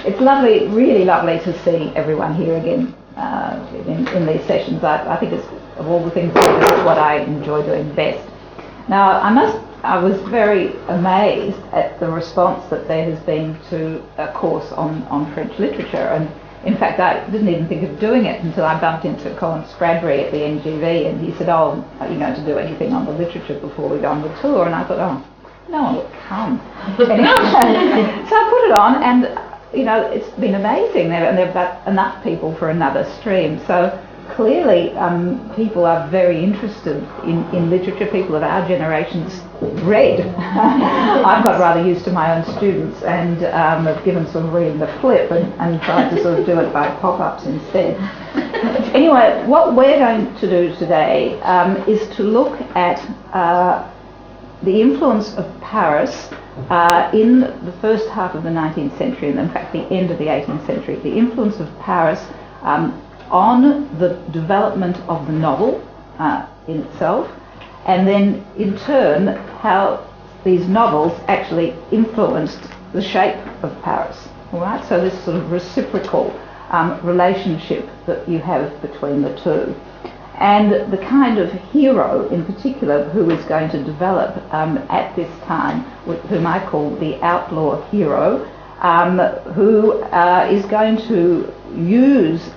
It's lovely, really lovely to see everyone here again in these sessions. I think it's, of all the things I do, it's what I enjoy doing best. Now, I was very amazed at the response that there has been to a course on French literature, and in fact I didn't even think of doing it until I bumped into Colin Spradbury at the NGV, and he said, "Oh, are you going to do anything on the literature before we go on the tour?" And I thought, oh, no one will come. Anyway, so I put it on, and it's been amazing. And there are enough people for another stream. So clearly people are very interested in literature. People of our generation's read. I've got rather used to my own students, and have given sort of reading the flip and tried to sort of do it by pop-ups instead. Anyway, what we're going to do today is to look at the influence of Paris in the first half of the 19th century, and in fact the end of the 18th century, the influence of Paris on the development of the novel in itself, and then in turn how these novels actually influenced the shape of Paris. All right, so this sort of reciprocal relationship that you have between the two. And the kind of hero in particular who is going to develop at this time, whom I call the outlaw hero, who is going to use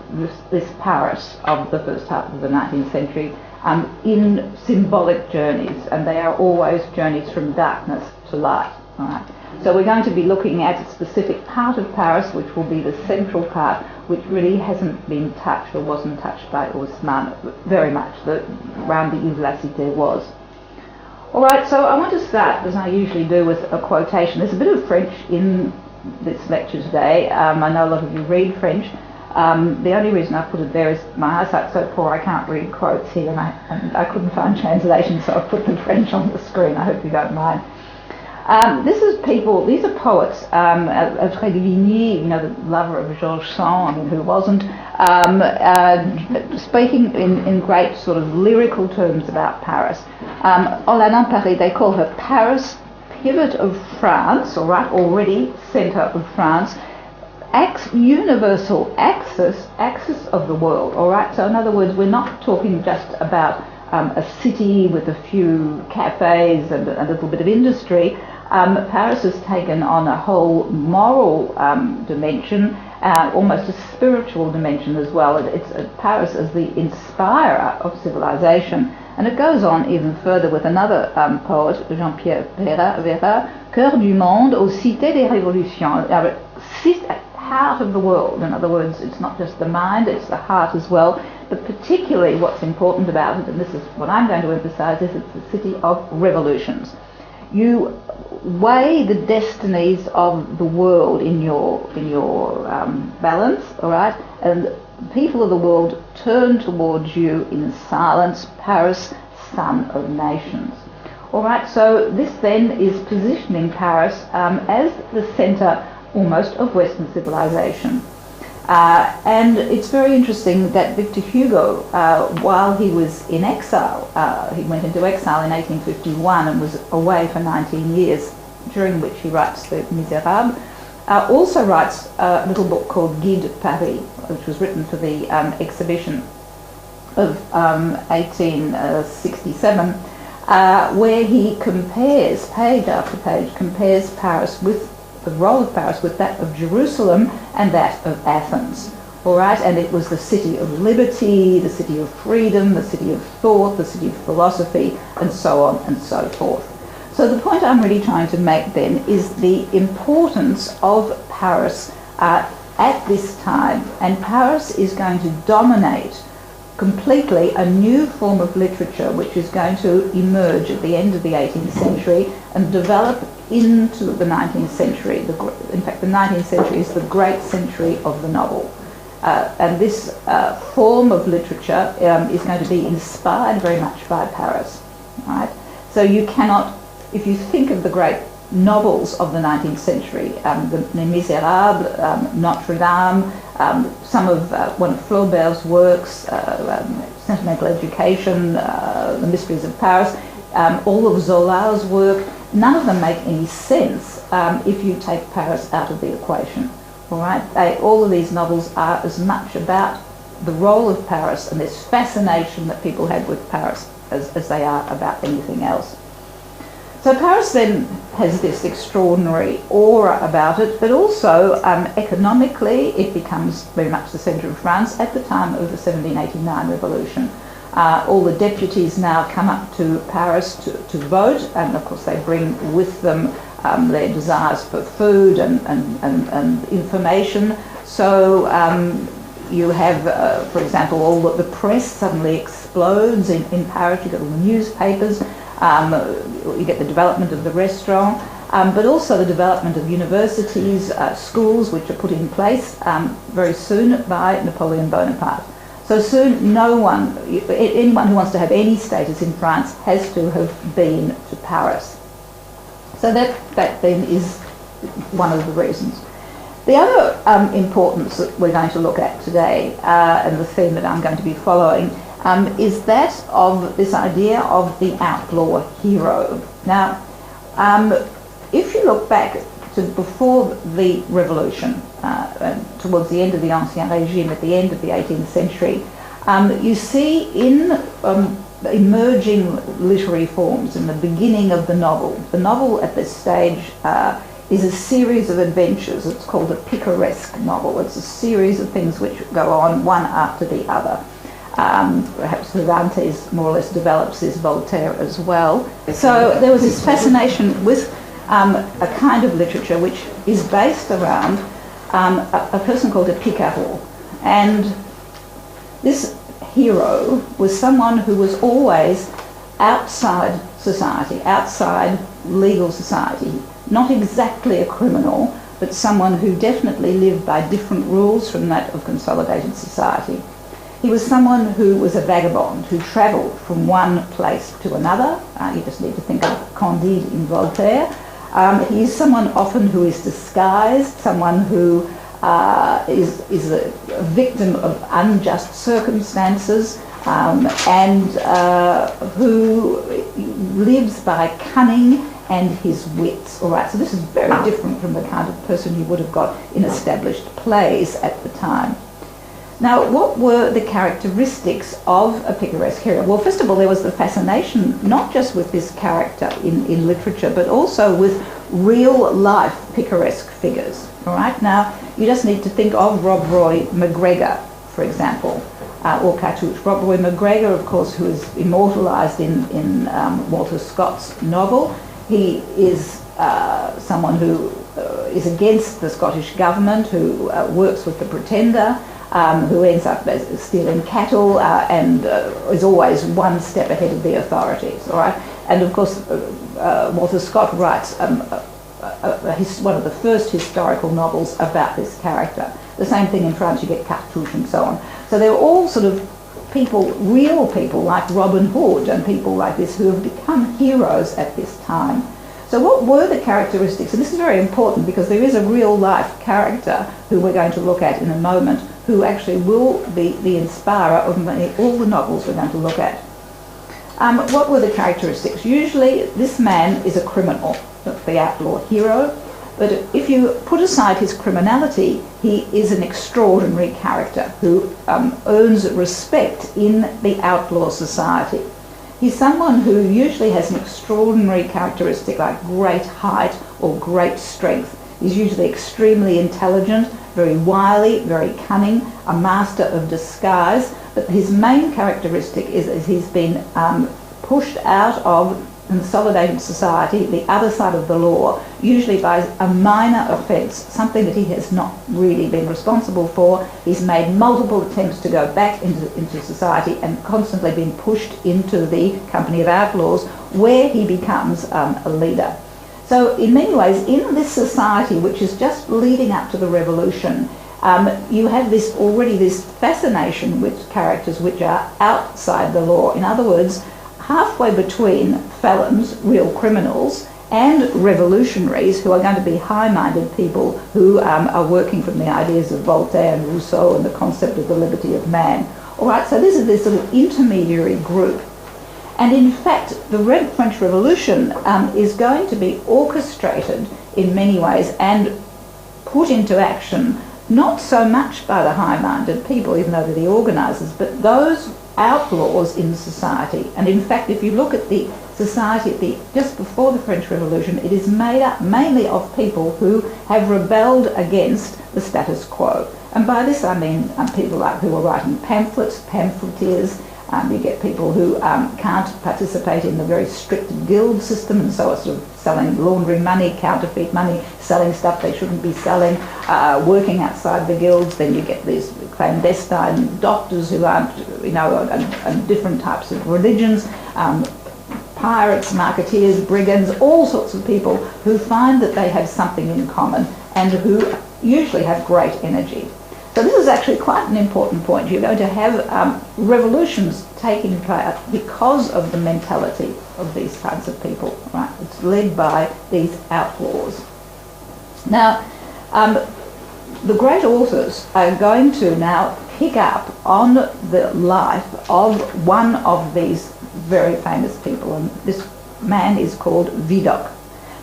this Paris of the first half of the 19th century in symbolic journeys, and they are always journeys from darkness to light. All right. So we're going to be looking at a specific part of Paris, which will be the central part, which really hasn't been touched or wasn't touched by Haussmann very much. Around the Ile de la Cité was. All right, so I want to start, as I usually do, with a quotation. There's a bit of French in this lecture today. I know a lot of you read French. The only reason I put it there is my eyesight's so poor I can't read quotes here, and I couldn't find translation, so I put the French on the screen. I hope you don't mind. These are poets. Alfred de Vigny, the lover of Georges Sand, who wasn't, speaking in great sort of lyrical terms about Paris. En Paris, they call her Paris, pivot of France, all right, already centre of France, universal axis of the world, all right. So in other words, we're not talking just about a city with a few cafes and a little bit of industry. Paris has taken on a whole moral dimension, almost a spiritual dimension as well. It's Paris as the inspirer of civilization. And it goes on even further with another poet, Jean-Pierre Vera, Cœur du monde aux cités des révolutions. Heart of the world. In other words, it's not just the mind, it's the heart as well. But particularly what's important about it, and this is what I'm going to emphasize, is it's the city of revolutions. You weigh the destinies of the world in your balance, all right, and people of the world turn towards you in silence. Paris, son of nations. All right, so this then is positioning Paris as the centre almost of Western civilization. And it's very interesting that Victor Hugo, while he was in exile, he went into exile in 1851 and was away for 19 years, during which he writes Les Misérables, also writes a little book called Guide de Paris, which was written for the exhibition of 1867, where he compares, page after page, compares Paris with the role of Paris with that of Jerusalem and that of Athens. All right, and it was the city of liberty, the city of freedom, the city of thought, the city of philosophy, and so on and so forth. So the point I'm really trying to make then is the importance of Paris at this time, and Paris is going to dominate completely a new form of literature which is going to emerge at the end of the 18th century and develop into the 19th century. In fact, the 19th century is the great century of the novel. And this form of literature is going to be inspired very much by Paris. Right? So you cannot, if you think of the great novels of the 19th century, Les Misérables, Notre Dame, some of one of Flaubert's works, Sentimental Education, The Mysteries of Paris, all of Zola's work, none of them make any sense if you take Paris out of the equation. All right, all of these novels are as much about the role of Paris and this fascination that people had with Paris as they are about anything else. So Paris then has this extraordinary aura about it, but also economically it becomes very much the centre of France at the time of the 1789 revolution. All the deputies now come up to Paris to vote, and of course they bring with them their desires for food and information. So you have, for example, all the press suddenly explodes in Paris. You get all the newspapers. You get the development of the restaurant, but also the development of universities, schools, which are put in place very soon by Napoleon Bonaparte. So soon anyone who wants to have any status in France has to have been to Paris. So that then is one of the reasons. The other importance that we're going to look at today, and the theme that I'm going to be following, is that of this idea of the outlaw hero. Now, if you look back to before the Revolution, towards the end of the Ancien Régime, at the end of the 18th century, you see in emerging literary forms, in the beginning of the novel. The novel at this stage is a series of adventures. It's called a picaresque novel. It's a series of things which go on one after the other. Perhaps Cervantes more or less develops this, Voltaire as well. So there was this fascination with a kind of literature which is based around a person called a picaroux. And this hero was someone who was always outside society, outside legal society, not exactly a criminal, but someone who definitely lived by different rules from that of consolidated society. He was someone who was a vagabond, who travelled from one place to another. You just need to think of Candide in Voltaire. He is someone often who is disguised, someone who is a victim of unjust circumstances, and who lives by cunning and his wits. All right, so this is very different from the kind of person you would have got in established plays at the time. Now, what were the characteristics of a picaresque hero? Well, first of all, there was the fascination not just with this character in literature, but also with real-life picaresque figures. All right, now, you just need to think of Rob Roy McGregor, for example, or Cartouche. Rob Roy McGregor, of course, who is immortalised in Walter Scott's novel. He is someone who is against the Scottish government, who works with the Pretender, who ends up stealing cattle and is always one step ahead of the authorities. All right, and of course Walter Scott writes one of the first historical novels about this character. The same thing in France, you get Cartouche and so on. So they're all sort of people, real people like Robin Hood and people like this who have become heroes at this time. So what were the characteristics? And this is very important because there is a real life character who we're going to look at in a moment who actually will be the inspirer of all the novels we're going to look at. What were the characteristics? Usually this man is a criminal, the outlaw hero, but if you put aside his criminality, he is an extraordinary character who earns respect in the outlaw society. He's someone who usually has an extraordinary characteristic like great height or great strength. He's usually extremely intelligent, very wily, very cunning, a master of disguise, but his main characteristic is he's been pushed out of consolidated society, the other side of the law, usually by a minor offence, something that he has not really been responsible for. He's made multiple attempts to go back into society and constantly been pushed into the company of outlaws, where he becomes a leader. So in many ways, in this society, which is just leading up to the revolution, you have this fascination with characters which are outside the law. In other words, halfway between felons, real criminals, and revolutionaries who are going to be high-minded people who are working from the ideas of Voltaire and Rousseau and the concept of the liberty of man. All right, so this is this sort of intermediary group. And in fact, the French Revolution is going to be orchestrated in many ways and put into action, not so much by the high-minded people, even though they're the organisers, but those outlaws in society. And in fact, if you look at the society just before the French Revolution, it is made up mainly of people who have rebelled against the status quo. And by this I mean people who are writing pamphlets, pamphleteers. You get people who can't participate in the very strict guild system, and so are sort of selling laundering money, counterfeit money, selling stuff they shouldn't be selling, working outside the guilds. Then you get these clandestine doctors who aren't, and different types of religions, pirates, marketeers, brigands, all sorts of people who find that they have something in common and who usually have great energy. So this is actually quite an important point. You're going to have revolutions taking place because of the mentality of these kinds of people, right? It's led by these outlaws. Now, the great authors are going to now pick up on the life of one of these very famous people, and this man is called Vidocq.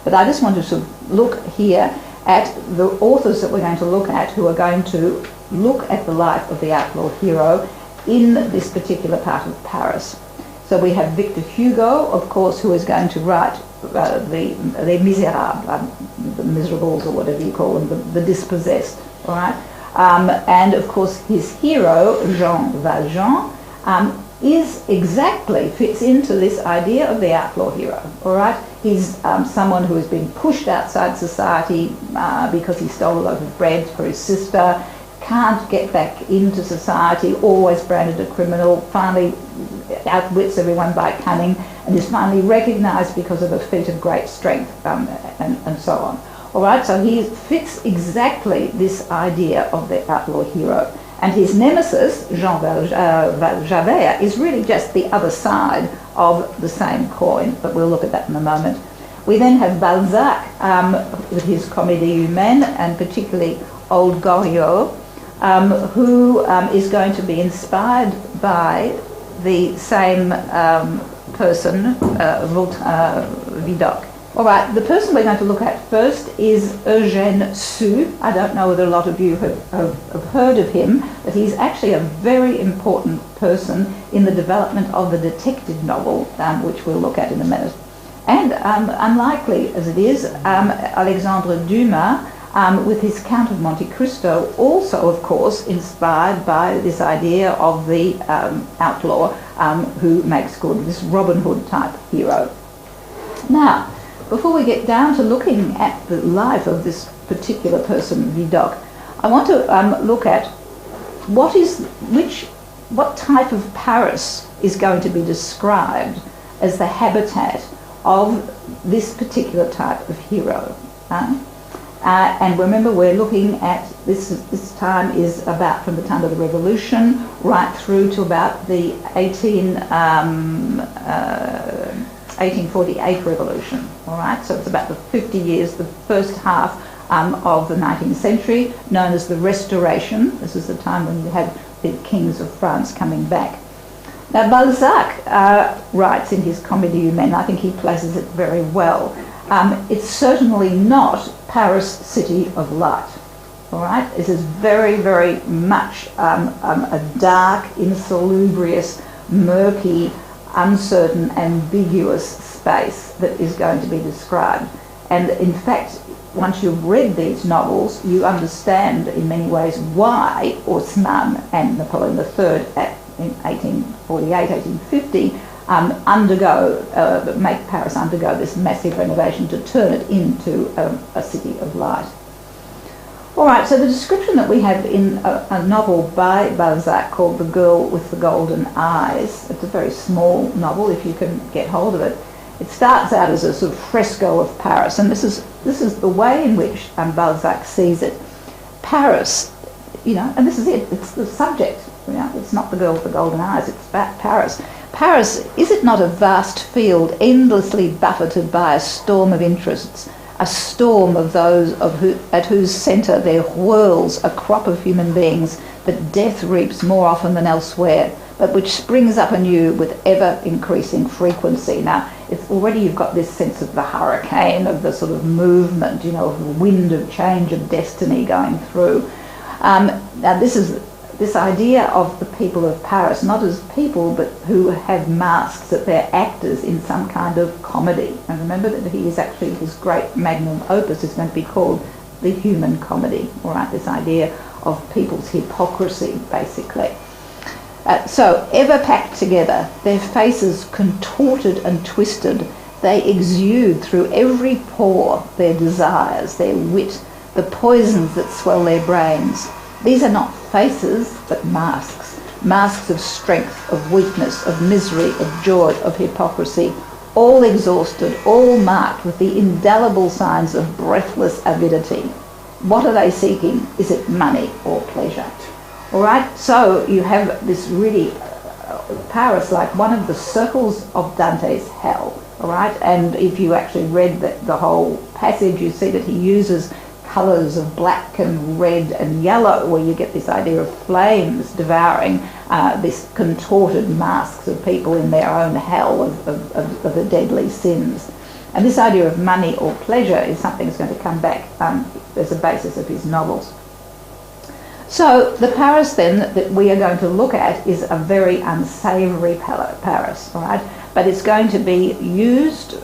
But I just want to sort of look here at the authors that we're going to look at who are going to look at the life of the outlaw hero in this particular part of Paris. So we have Victor Hugo, of course, who is going to write Les Misérables, the miserables or whatever you call them, the dispossessed, all right? And of course his hero, Jean Valjean, fits into this idea of the outlaw hero, all right? He's someone who has been pushed outside society because he stole a loaf of bread for his sister, can't get back into society, always branded a criminal, finally outwits everyone by cunning, and is finally recognised because of a feat of great strength, and so on. All right, so he fits exactly this idea of the outlaw hero. And his nemesis, Javert, is really just the other side of the same coin, but we'll look at that in a moment. We then have Balzac with his Comédie Humaine, and particularly old Goriot, who is going to be inspired by the same person, Vidocq. All right, the person we're going to look at first is Eugène. I don't know whether a lot of you have heard of him, but he's actually a very important person in the development of the detective novel, which we'll look at in a minute. And unlikely as it is, Alexandre Dumas, with his Count of Monte Cristo, also, of course, inspired by this idea of the outlaw who makes good, this Robin Hood type hero. What before we get down to looking at the life of this particular person, Vidocq, I want to look at what type of Paris is going to be described as the habitat of this particular type of hero. And remember, we're looking at this time is about from the time of the Revolution right through to about the 1848 Revolution. All right, so it's about the 50 years, the first half of the 19th century, known as the Restoration. This is the time when you had the kings of France coming back. Now, Balzac writes in his Comédie Humaine, I think he places it very well. It's certainly not Paris, city of light. All right, this is very, very much a dark, insalubrious, murky, uncertain, ambiguous space that is going to be described. And in fact, once you've read these novels, you understand in many ways why Haussmann and Napoleon III in 1848, 1850 make Paris undergo this massive renovation to turn it into a city of light. All right, so the description that we have in a novel by Balzac called The Girl with the Golden Eyes, it's a very small novel if you can get hold of it. It starts out as a sort of fresco of Paris, and this is the way in which Balzac sees it. Paris, and this is it, it's the subject, it's not the girl with the golden eyes, it's about Paris. Paris, is it not a vast field endlessly buffeted by a storm of interests, a storm of those at whose centre there whirls a crop of human beings that death reaps more often than elsewhere, but which springs up anew with ever-increasing frequency? Now, it's already, you've got this sense of the hurricane, of the sort of movement, you know, of the wind of change, of destiny going through. Now this idea of the people of Paris, not as people, but who have masks, that they're actors in some kind of comedy. And remember that he is actually, his great magnum opus is going to be called the human comedy, all right, this idea of people's hypocrisy, basically. So, ever packed together, their faces contorted and twisted, they exude through every pore their desires, their wit, the poisons that swell their brains. These are not faces, but masks. Masks of strength, of weakness, of misery, of joy, of hypocrisy, all exhausted, all marked with the indelible signs of breathless avidity. What are they seeking? Is it money or pleasure? All right, so you have this really, Paris, like one of the circles of Dante's hell, all right? And if you actually read the whole passage, you see that he uses colours of black and red and yellow, where you get this idea of flames devouring this contorted masks of people in their own hell of the deadly sins. And this idea of money or pleasure is something that's going to come back as a basis of his novels. So the Paris then that we are going to look at is a very unsavoury Paris, all right? But it's going to be used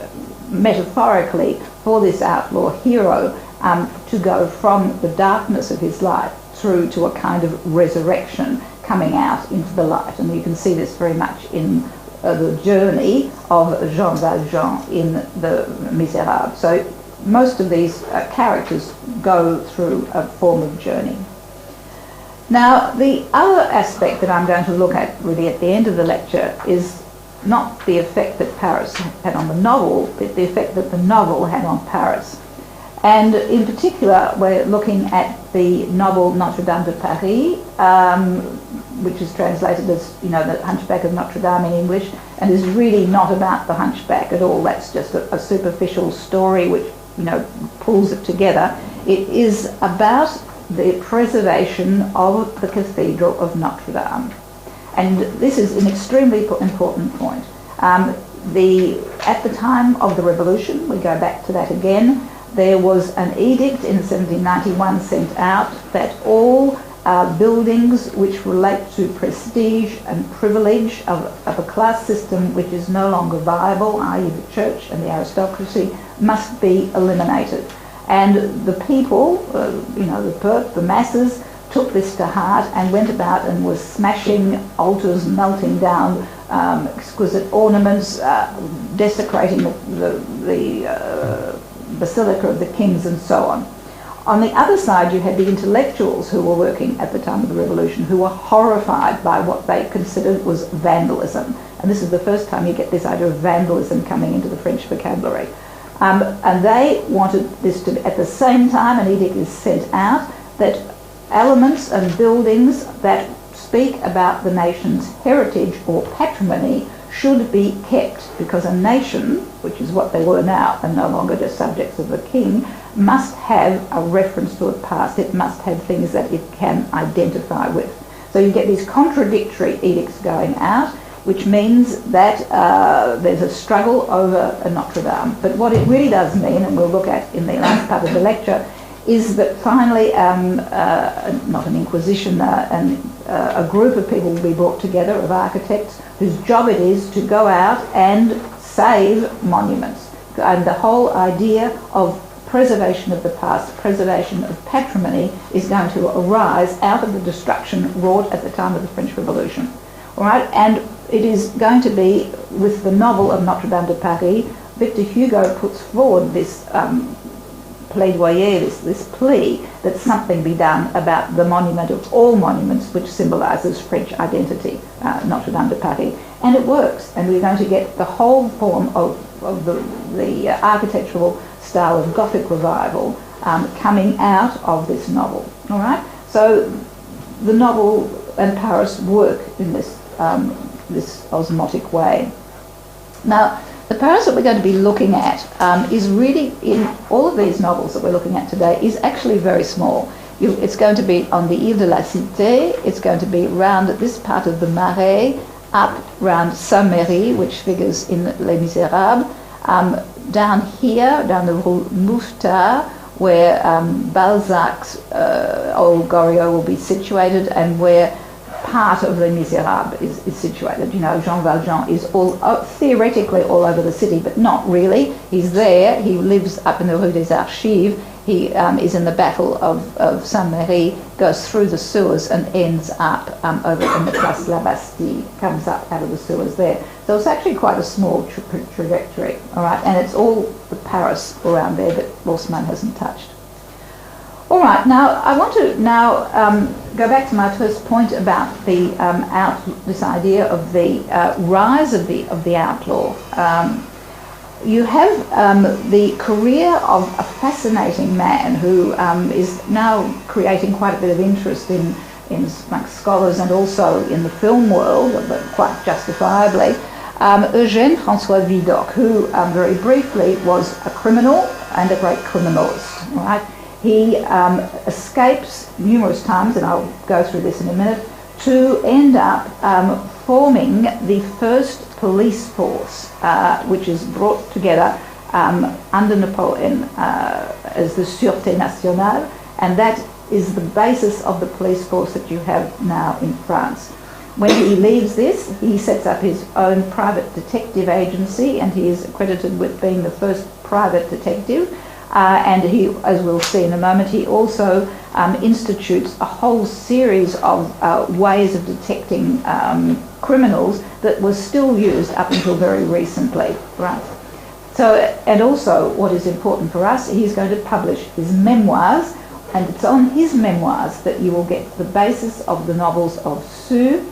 metaphorically for this outlaw hero to go from the darkness of his life through to a kind of resurrection, coming out into the light. And you can see this very much in the journey of Jean Valjean in the Misérables. So most of these characters go through a form of journey. Now, the other aspect that I'm going to look at really at the end of the lecture is not the effect that Paris had on the novel, but the effect that the novel had on Paris. And in particular, we're looking at the novel Notre Dame de Paris, which is translated as, you know, the Hunchback of Notre Dame in English, and is really not about the Hunchback at all. That's just a superficial story which, you know, pulls it together. It is about the preservation of the Cathedral of Notre Dame. And this is an extremely important point. At the time of the Revolution, we go back to that again, there was an edict in 1791 sent out that all buildings which relate to prestige and privilege of a class system which is no longer viable, i.e. the church and the aristocracy, must be eliminated. And the people, you know, the masses, took this to heart and went about and was smashing altars, melting down exquisite ornaments, desecrating the Basilica of the Kings and so on. On the other side, you had the intellectuals who were working at the time of the Revolution, who were horrified by what they considered was vandalism. And this is the first time you get this idea of vandalism coming into the French vocabulary. And they wanted this to, at the same time, an edict is sent out that elements and buildings that speak about the nation's heritage or patrimony should be kept, because a nation, which is what they were now and no longer just subjects of the king, must have a reference to a past. It must have things that it can identify with. So you get these contradictory edicts going out, which means that there's a struggle over Notre Dame. But what it really does mean, and we'll look at in the last part of the lecture, is that finally, not an inquisition, a group of people will be brought together, of architects, whose job it is to go out and save monuments. And the whole idea of preservation of the past, preservation of patrimony, is going to arise out of the destruction wrought at the time of the French Revolution. All right, and it is going to be with the novel of Notre Dame de Paris, Victor Hugo puts forward this plaidoyer, this plea that something be done about the monument of all monuments which symbolises French identity, Notre Dame de Paris. And it works, and we're going to get the whole form of the architectural style of Gothic revival coming out of this novel. All right, so the novel and Paris work in this osmotic way. Now, the Paris that we're going to be looking at is really, in all of these novels that we're looking at today, is actually very small. It's going to be on the Ile de la Cité, it's going to be around this part of the Marais, up round Saint-Méry, which figures in Les Misérables, down here, down the Rue Mouffetard, where Balzac's old Goriot will be situated, and where part of Les Misérables is situated. You know, Jean Valjean is theoretically all over the city, but not really. He's there. He lives up in the Rue des Archives. He is in the Battle of Saint-Méry, goes through the sewers and ends up over in the Place La Bastille, comes up out of the sewers there. So it's actually quite a small trajectory, all right, and it's all the Paris around there that Haussmann hasn't touched. All right, now I want to go back to my first point about this idea of the rise of the outlaw. You have the career of a fascinating man who is now creating quite a bit of interest in like scholars and also in the film world, but quite justifiably. Eugène François Vidocq, who very briefly was a criminal and a great criminalist. Right? He escapes numerous times, and I'll go through this in a minute, to end up forming the first police force, which is brought together under Napoleon as the Sûreté Nationale, and that is the basis of the police force that you have now in France. When he leaves this, he sets up his own private detective agency, and he is accredited with being the first private detective. And he, as we'll see in a moment, he also institutes a whole series of ways of detecting criminals that was still used up until very recently, right? So, and also what is important for us, he's going to publish his memoirs, and it's on his memoirs that you will get the basis of the novels of Sue,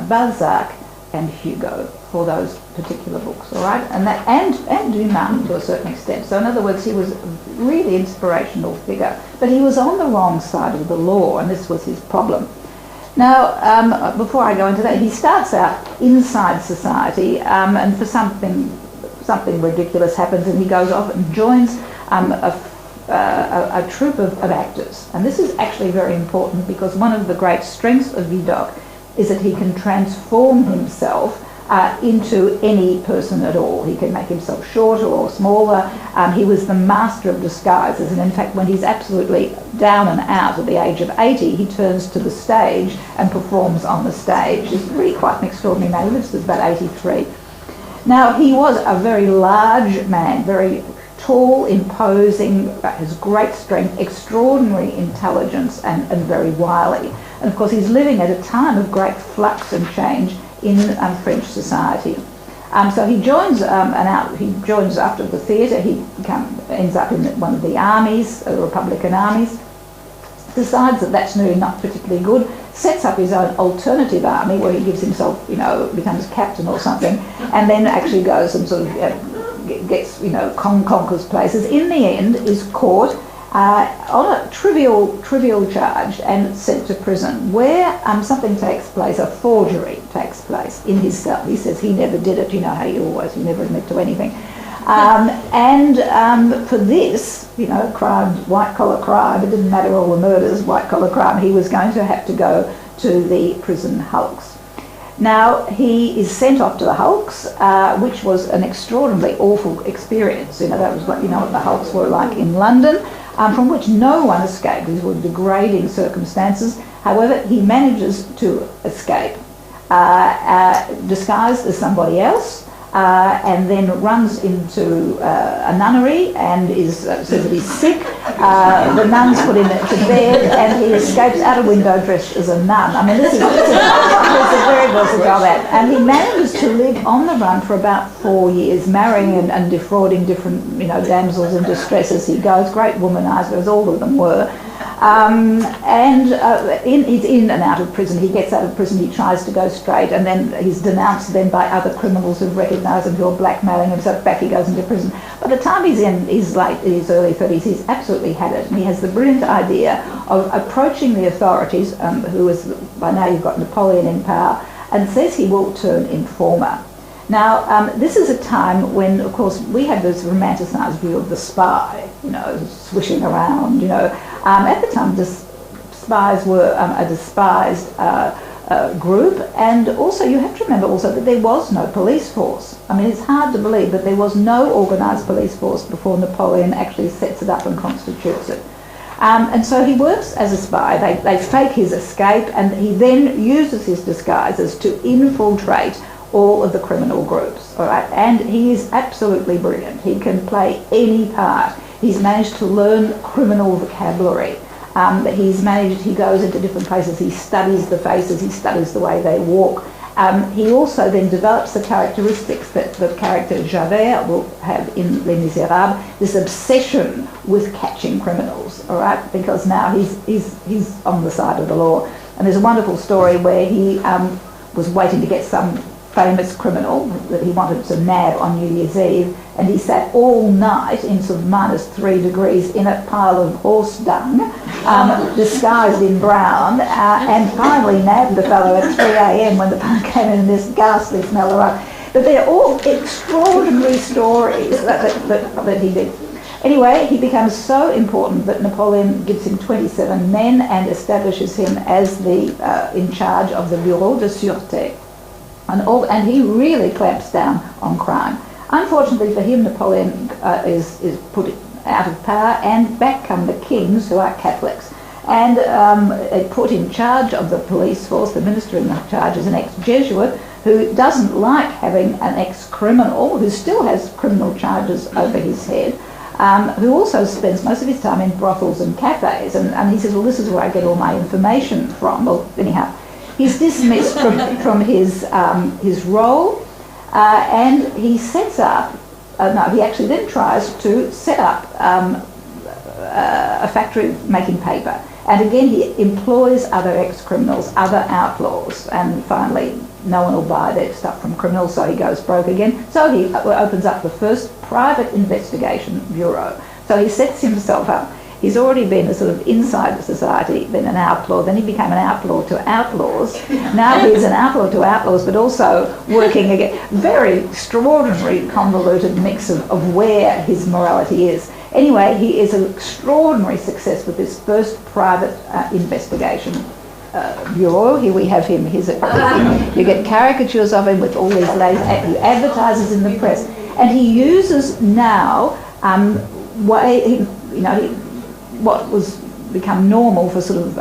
Balzac, and Hugo for those particular books, all right, and Dumas to a certain extent. So in other words, he was a really inspirational figure, but he was on the wrong side of the law, and this was his problem. Now, before I go into that, he starts out inside society, and for something ridiculous happens, and he goes off and joins a troupe of actors. And this is actually very important because one of the great strengths of Vidocq is that he can transform himself into any person at all. He can make himself shorter or smaller. He was the master of disguises, and in fact when he's absolutely down and out at the age of 80, he turns to the stage and performs on the stage. He's really quite an extraordinary man. He lives to about 83. Now, he was a very large man, very tall, imposing, has great strength, extraordinary intelligence, and very wily. And of course he's living at a time of great flux and change in French society. So he joins he joins after the theatre. He ends up in one of the armies, the Republican armies. Decides that that's really not particularly good. Sets up his own alternative army where he gives himself, becomes captain or something, and then actually goes and sort of gets, conquers places. In the end, is caught on a trivial charge and sent to prison, where something takes place, a forgery takes place in his cell. He says he never did it. You know how you never admit to anything. For this, crime, white-collar crime, it didn't matter all the murders, white-collar crime, he was going to have to go to the prison hulks. Now, he is sent off to the hulks, which was an extraordinarily awful experience. That was what the hulks were like in London, from which no one escaped. These were degrading circumstances. However, he manages to escape, disguised as somebody else, and then runs into a nunnery and says that he's sick. The nuns put him to bed, and he escapes out a window dressed as a nun. I mean, this is a very versatile man. And he manages to live on the run for about 4 years, marrying and defrauding different, damsels in distress as he goes. Great womanizer, as all of them were. He's in and out of prison. He gets out of prison, he tries to go straight, and then he's denounced then by other criminals who've recognised him, who are blackmailing him, so back he goes into prison. By the time he's in his early 30s, he's absolutely had it, and he has the brilliant idea of approaching the authorities, who is, by now you've got Napoleon in power, and says he will turn informer. Now, this is a time when, of course, we have this romanticised view of the spy, swishing around, At the time, spies were a despised group, and also you have to remember also that there was no police force. I mean, it's hard to believe that there was no organised police force before Napoleon actually sets it up and constitutes it. And so he works as a spy. They fake his escape, and he then uses his disguises to infiltrate all of the criminal groups. All right, and he is absolutely brilliant. He can play any part. He's managed to learn criminal vocabulary. He goes into different places, he studies the faces, he studies the way they walk. He also then develops the characteristics that the character Javert will have in Les Misérables, this obsession with catching criminals, all right, because now he's on the side of the law. And there's a wonderful story where he was waiting to get some famous criminal that he wanted to nab on New Year's Eve, and he sat all night in sort of -3 degrees in a pile of horse dung, disguised in brown, and finally nabbed the fellow at 3 a.m. when the punk came in this ghastly smell around. But they're all extraordinary stories that he did. Anyway, he becomes so important that Napoleon gives him 27 men and establishes him as in charge of the Bureau de Sûreté. And he really clamps down on crime. Unfortunately for him, Napoleon is put out of power, and back come the kings, who are Catholics. And they put in charge of the police force, the minister in charge is an ex-Jesuit, who doesn't like having an ex-criminal, who still has criminal charges over his head, who also spends most of his time in brothels and cafes. And he says, well, this is where I get all my information from. Well, anyhow, he's dismissed from his role, and he sets up, he actually then tries to set up a factory making paper. And again, he employs other ex-criminals, other outlaws, and finally no one will buy their stuff from criminals, so he goes broke again. So he opens up the first private investigation bureau. So he sets himself up. He's already been a sort of inside the society, then an outlaw, then he became an outlaw to outlaws. Now he's an outlaw to outlaws, but also working again. Very extraordinary, convoluted mix of where his morality is. Anyway, he is an extraordinary success with this first private investigation bureau. Here we have him. You get caricatures of him with all these ladies. He advertises in the press, and he uses now what was become normal for sort of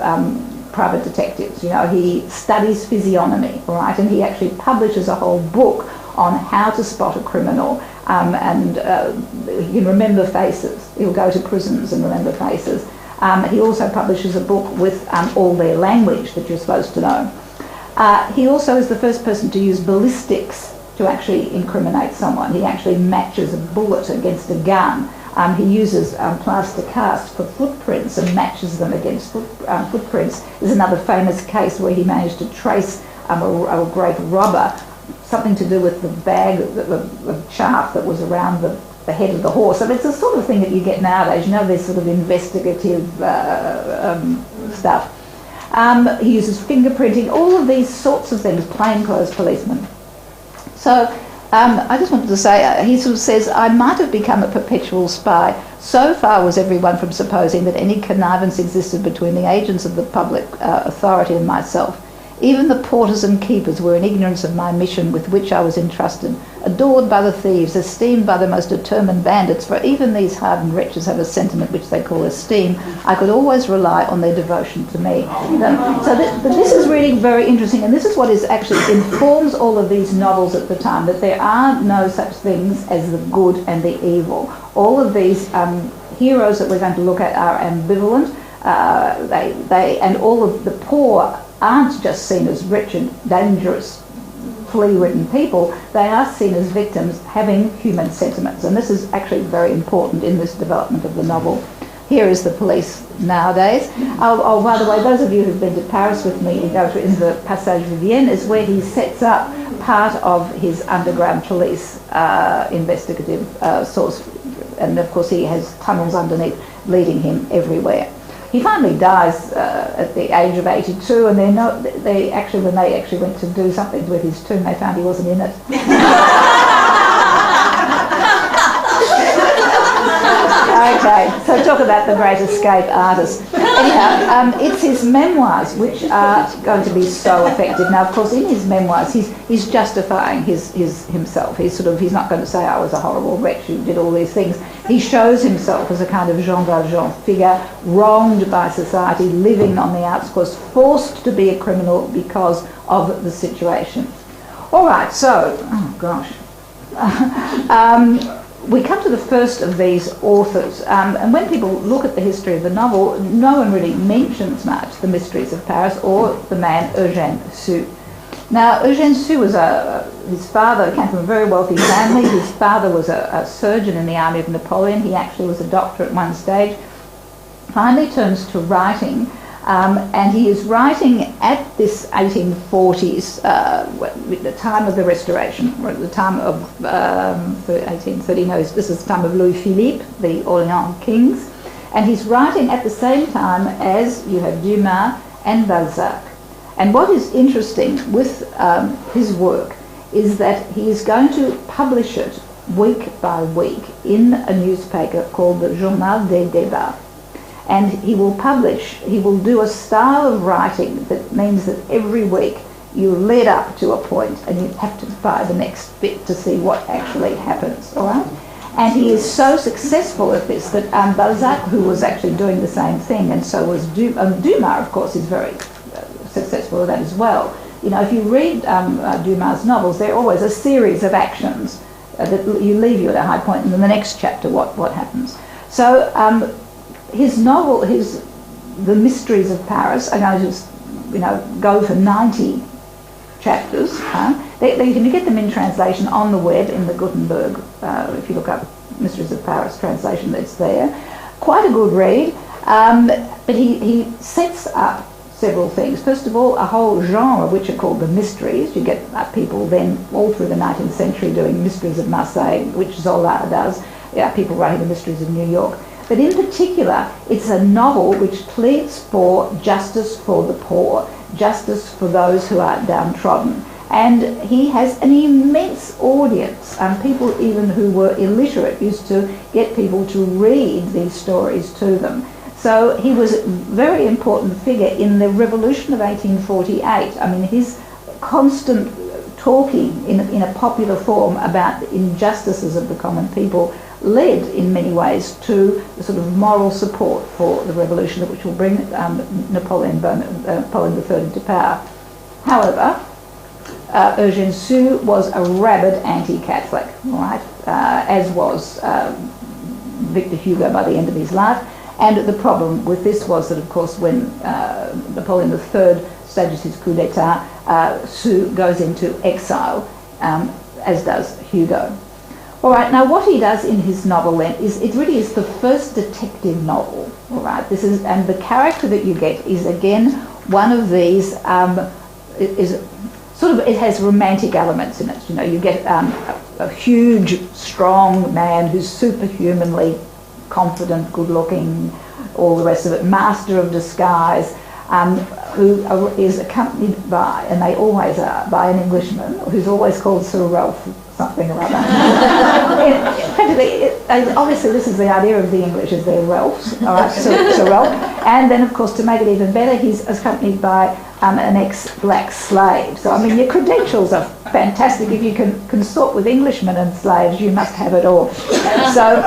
private detectives. He studies physiognomy, right, and he actually publishes a whole book on how to spot a criminal, and he can remember faces. He'll go to prisons and remember faces. He also publishes a book with all their language that you're supposed to know. He also is the first person to use ballistics to actually incriminate someone. He actually matches a bullet against a gun. He uses plaster cast for footprints and matches them against footprints. There's another famous case where he managed to trace a great robber, something to do with the bag of chaff that was around the head of the horse. So it's the sort of thing that you get nowadays. There's sort of investigative stuff. He uses fingerprinting, all of these sorts of things, plainclothes policemen. So I just wanted to say, he sort of says, I might have become a perpetual spy. So far was everyone from supposing that any connivance existed between the agents of the public authority and myself. Even the porters and keepers were in ignorance of my mission with which I was entrusted, adored by the thieves, esteemed by the most determined bandits, for even these hardened wretches have a sentiment which they call esteem. I could always rely on their devotion to me. This is really very interesting, and this is what actually informs all of these novels at the time, that there are no such things as the good and the evil. All of these heroes that we're going to look at are ambivalent, and all of the poor aren't just seen as wretched, dangerous, flea-ridden people. They are seen as victims having human sentiments, and this is actually very important in this development of the novel. Here is the police nowadays. Oh, by the way, those of you who've been to Paris with me, you go to in the Passage Vivienne, is where he sets up part of his underground police investigative source, and of course he has tunnels underneath leading him everywhere. He finally dies at the age of 82, and when they actually went to do something with his tomb, they found he wasn't in it. Okay, so talk about the great escape artist. Anyhow, it's his memoirs which are going to be so effective. Now, of course, in his memoirs, he's justifying his himself. He's not going to say, I was a horrible wretch who did all these things. He shows himself as a kind of Jean Valjean figure, wronged by society, living on the outskirts, forced to be a criminal because of the situation. All right, so, oh gosh. We come to the first of these authors, and when people look at the history of the novel, no one really mentions much the Mysteries of Paris or the man Eugène Sue. Now, Eugène Sue was his father came from a very wealthy family. His father was a surgeon in the army of Napoleon. He actually was a doctor at one stage. Finally turns to writing, and he is writing at this 1840s, the time of the Restoration, or at the time of 1830, no, this is the time of Louis Philippe, the Orleans kings, and he's writing at the same time as you have Dumas and Balzac. And what is interesting with his work is that he is going to publish it week by week in a newspaper called the Journal des Débats. And he will do a style of writing that means that every week you lead up to a point and you have to buy the next bit to see what actually happens, all right? And he is so successful at this that Balzac, who was actually doing the same thing, and so was Dumas, of course, is very successful at that as well. You know, if you read Dumas' novels, they're always a series of actions that you leave you at a high point, and in the next chapter, what happens. So his novel, The Mysteries of Paris, are going to, go for 90 chapters. You can get them in translation on the web in the Gutenberg. If you look up Mysteries of Paris translation, it's there. Quite a good read, but he sets up several things. First of all, a whole genre which are called the mysteries. You get people then all through the 19th century doing Mysteries of Marseille, which Zola does. People writing the Mysteries of New York. But in particular, it's a novel which pleads for justice for the poor, justice for those who are downtrodden. And he has an immense audience. People even who were illiterate used to get people to read these stories to them. So he was a very important figure in the Revolution of 1848. I mean, his constant talking in a popular form about the injustices of the common people led in many ways to the sort of moral support for the revolution which will bring Napoleon III into power. However, Eugène Sue was a rabid anti-Catholic, right? As was Victor Hugo by the end of his life. And the problem with this was that, of course, when Napoleon III stages his coup d'etat, Sue goes into exile, as does Hugo. All right, now what he does in his novel then is it really is the first detective novel. All right, and the character that you get is again one of these. It has romantic elements in it. You know, you get a huge, strong man who's superhumanly confident, good-looking, all the rest of it, master of disguise, who is accompanied by, and they always are, by an Englishman who's always called Sir Ralph something or other. Obviously this is the idea of the English, is they're Ralphs, all right, Sir Ralph. And then, of course, to make it even better, he's accompanied by an ex-black slave. So, I mean, your credentials are fantastic. If you can consort with Englishmen and slaves, you must have it all. So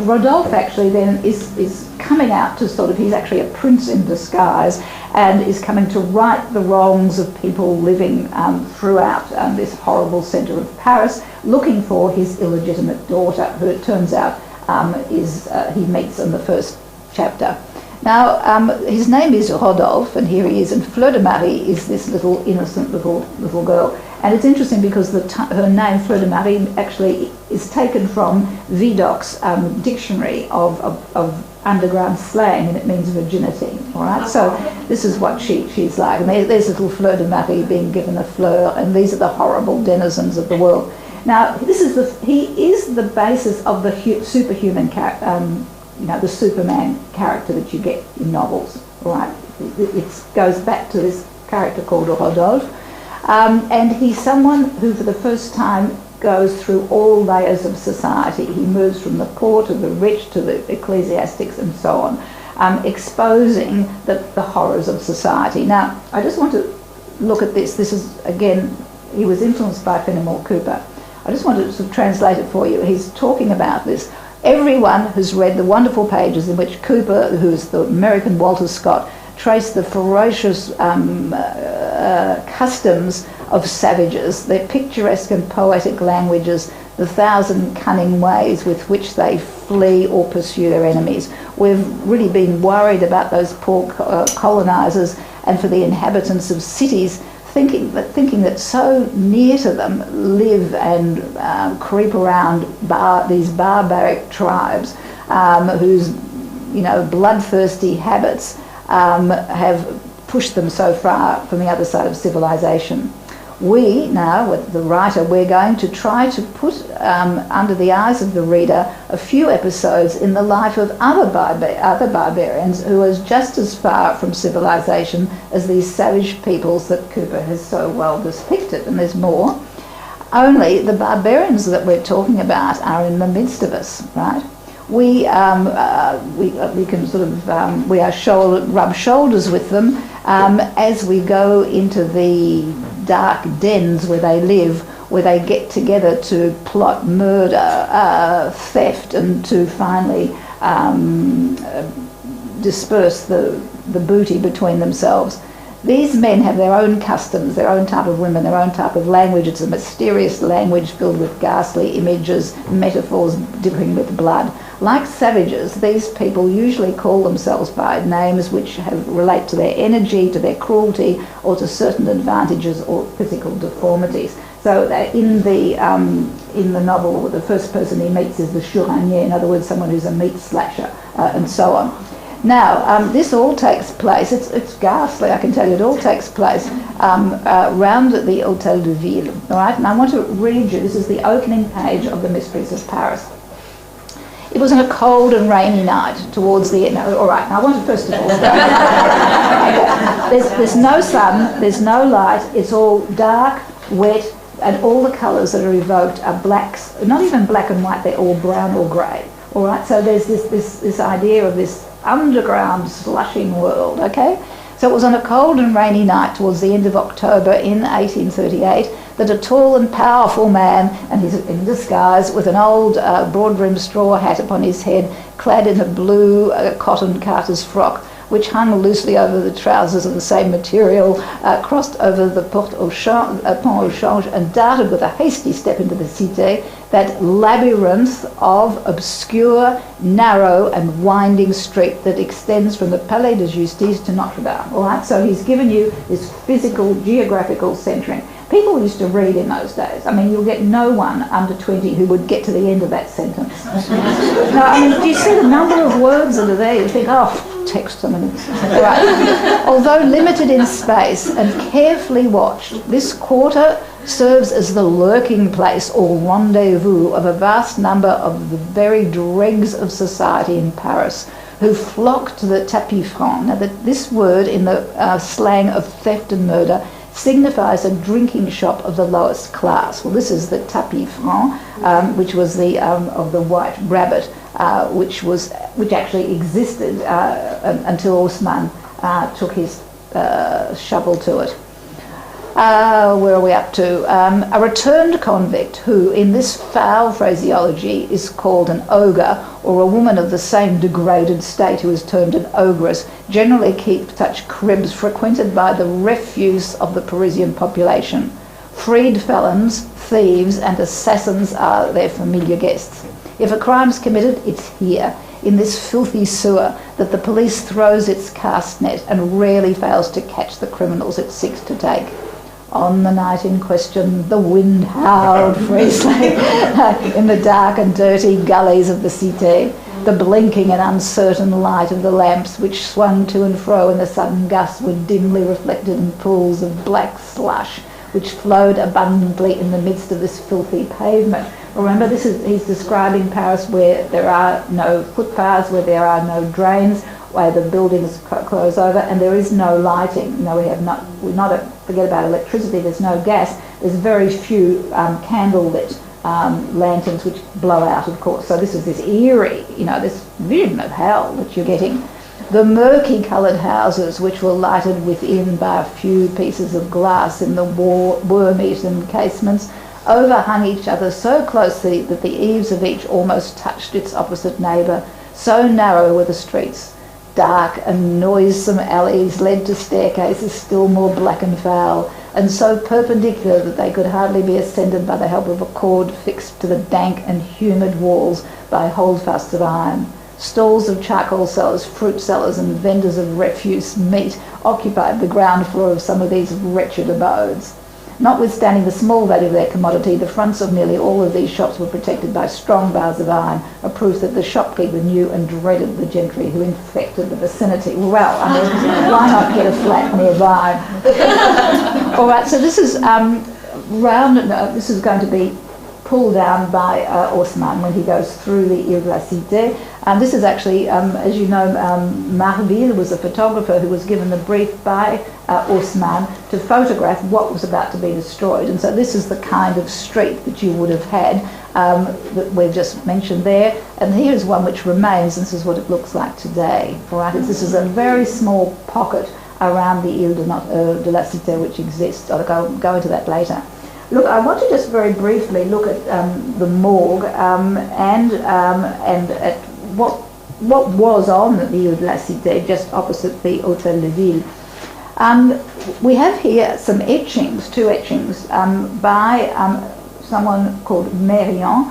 Rodolphe actually then is coming out to he's actually a prince in disguise and is coming to right the wrongs of people living throughout this horrible centre of Paris, looking for his illegitimate daughter, who it turns out he meets in the first chapter. Now, his name is Rodolphe, and here he is, and Fleur de Marie is this little innocent little girl. And it's interesting because her name, Fleur de Marie, actually is taken from Vidocq's dictionary of underground slang, and it means virginity, all right? So this is what she's like. And there's little Fleur de Marie being given a fleur, and these are the horrible denizens of the world. Now, he is the basis of the superhuman character, the Superman character that you get in novels, right? It goes back to this character called Rodolphe, and he's someone who for the first time goes through all layers of society. He moves from the poor to the rich to the ecclesiastics and so on, exposing the horrors of society. Now, I just want to look at this. This is, again, he was influenced by Fenimore Cooper. I just want to sort of translate it for you. He's talking about this. Everyone who's read the wonderful pages in which Cooper, who's the American Walter Scott, traced the ferocious customs of savages, their picturesque and poetic languages, the thousand cunning ways with which they flee or pursue their enemies. We've really been worried about those poor colonisers and for the inhabitants of cities, thinking that so near to them live and creep around these barbaric tribes whose, bloodthirsty habits have pushed them so far from the other side of civilization. We now, with the writer, we're going to try to put under the eyes of the reader a few episodes in the life of other barbarians who are just as far from civilization as these savage peoples that Cooper has so well depicted, and there's more. Only the barbarians that we're talking about are in the midst of us, right? We can sort of we are rub shoulders with them as we go into the dark dens where they live, where they get together to plot murder, theft, and to finally disperse the booty between themselves. These men have their own customs, their own type of women, their own type of language. It's a mysterious language filled with ghastly images, metaphors dripping with blood. Like savages, these people usually call themselves by names which relate to their energy, to their cruelty, or to certain advantages or physical deformities. So in the novel, the first person he meets is the chouranier, in other words, someone who's a meat slasher, and so on. Now, this all takes place, it's ghastly, I can tell you, it all takes place round the Hôtel de Ville, all right? And I want to read you, this is the opening page of The Mysteries of Paris. It was on a cold and rainy night towards the end. All right, now I want to first of all there's no sun, there's no light, it's all dark, wet, and all the colours that are evoked are blacks, not even black and white, they're all brown or grey. All right, so there's this idea of this underground slushing world, okay? So it was on a cold and rainy night towards the end of October in 1838 that a tall and powerful man, and he's in disguise with an old broad-brimmed straw hat upon his head, clad in a blue cotton carter's frock, which hung loosely over the trousers of the same material, crossed over the pont au change, and darted with a hasty step into the Cité, that labyrinth of obscure, narrow and winding street that extends from the Palais de Justice to Notre Dame. All right, so he's given you this physical, geographical centering. People used to read in those days. I mean, you'll get no one under 20 who would get to the end of that sentence. No, I mean, do you see the number of words that are there? You think, oh, text them. Right. Although limited in space and carefully watched, this quarter serves as the lurking place or rendezvous of a vast number of the very dregs of society in Paris, who flock to the tapis franc. Now, this word in the slang of theft and murder signifies a drinking shop of the lowest class. Well, this is the tapis franc, which was the of the White Rabbit, which actually existed until Haussmann took his shovel to it. Where are we up to? A returned convict who, in this foul phraseology, is called an ogre, or a woman of the same degraded state who is termed an ogress, generally keep such cribs frequented by the refuse of the Parisian population. Freed felons, thieves and assassins are their familiar guests. If a crime's committed, it's here, in this filthy sewer, that the police throws its cast net and rarely fails to catch the criminals it seeks to take. On the night in question, the wind howled fiercely in the dark and dirty gullies of the Cité. The blinking and uncertain light of the lamps which swung to and fro in the sudden gusts were dimly reflected in pools of black slush which flowed abundantly in the midst of this filthy pavement. Remember, he's describing Paris where there are no footpaths, where there are no drains, where the buildings close over, and there is no lighting. You know, forget about electricity, there's no gas. There's very few candle-lit lanterns which blow out, of course. So this is this eerie, this vision of hell that you're getting. The murky-coloured houses, which were lighted within by a few pieces of glass in the worm-eaten casements, overhung each other so closely that the eaves of each almost touched its opposite neighbour. So narrow were the streets. Dark and noisome alleys led to staircases still more black and foul, and so perpendicular that they could hardly be ascended by the help of a cord fixed to the dank and humid walls by holdfasts of iron. Stalls of charcoal sellers, fruit sellers, and vendors of refuse meat occupied the ground floor of some of these wretched abodes. Notwithstanding the small value of their commodity, the fronts of nearly all of these shops were protected by strong bars of iron, a proof that the shopkeeper knew and dreaded the gentry who infected the vicinity. Well, why not get a flat nearby? All right, so this is this is going to be pulled down by Haussmann when he goes through the Ile de la Cité. This is actually, as you know, Marville was a photographer who was given the brief by Haussmann to photograph what was about to be destroyed. And so this is the kind of street that you would have had that we've just mentioned there. And here's one which remains. This is what it looks like today. All right, this is a very small pocket around the Ile de la Cité which exists. I'll go into that later. Look, I want to just very briefly look at the Morgue and at what was on the Ile de la Cité, just opposite the Hôtel de Ville. We have here some etchings, two etchings, by someone called Mérian,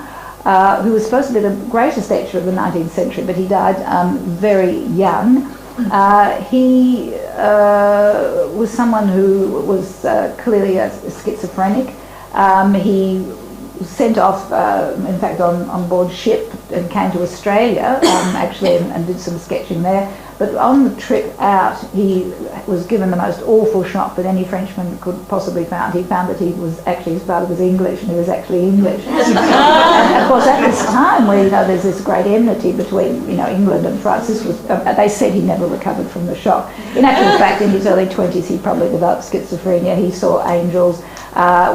who was supposed to be the greatest etcher of the 19th century, but he died very young. He was someone who was clearly a schizophrenic. He sent off, in fact, on board ship and came to Australia, actually, and did some sketching there. But on the trip out, he was given the most awful shock that any Frenchman could possibly find. He found that his father was English, and he was actually English. And of course, at this time, where there's this great enmity between England and France, this was. They said he never recovered from the shock. In actual fact, in his early 20s, he probably developed schizophrenia. He saw angels,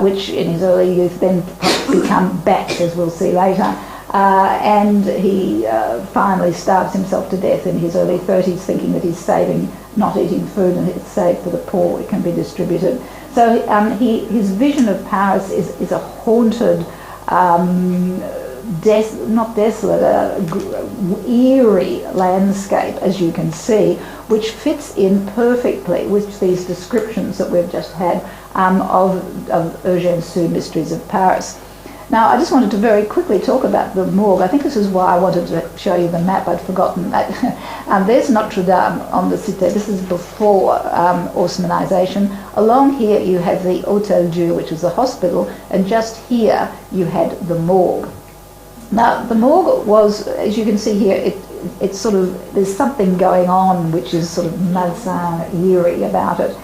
which in his early youth then become bats, as we'll see later. And he finally starves himself to death in his early 30s, thinking that he's not eating food, and it's saved for the poor, it can be distributed. So his vision of Paris is a haunted, not desolate, eerie landscape, as you can see, which fits in perfectly with these descriptions that we've just had of Eugène's Mysteries of Paris. Now, I just wanted to very quickly talk about the Morgue. I think this is why I wanted to show you the map. I'd forgotten that. There's Notre Dame on the Cité. This is before Haussmannisation. Along here you have the Hôtel Dieu, which is the hospital, and just here you had the Morgue. Now, the Morgue was, as you can see here, it's sort of, there's something going on which is sort of malsain, eerie about it.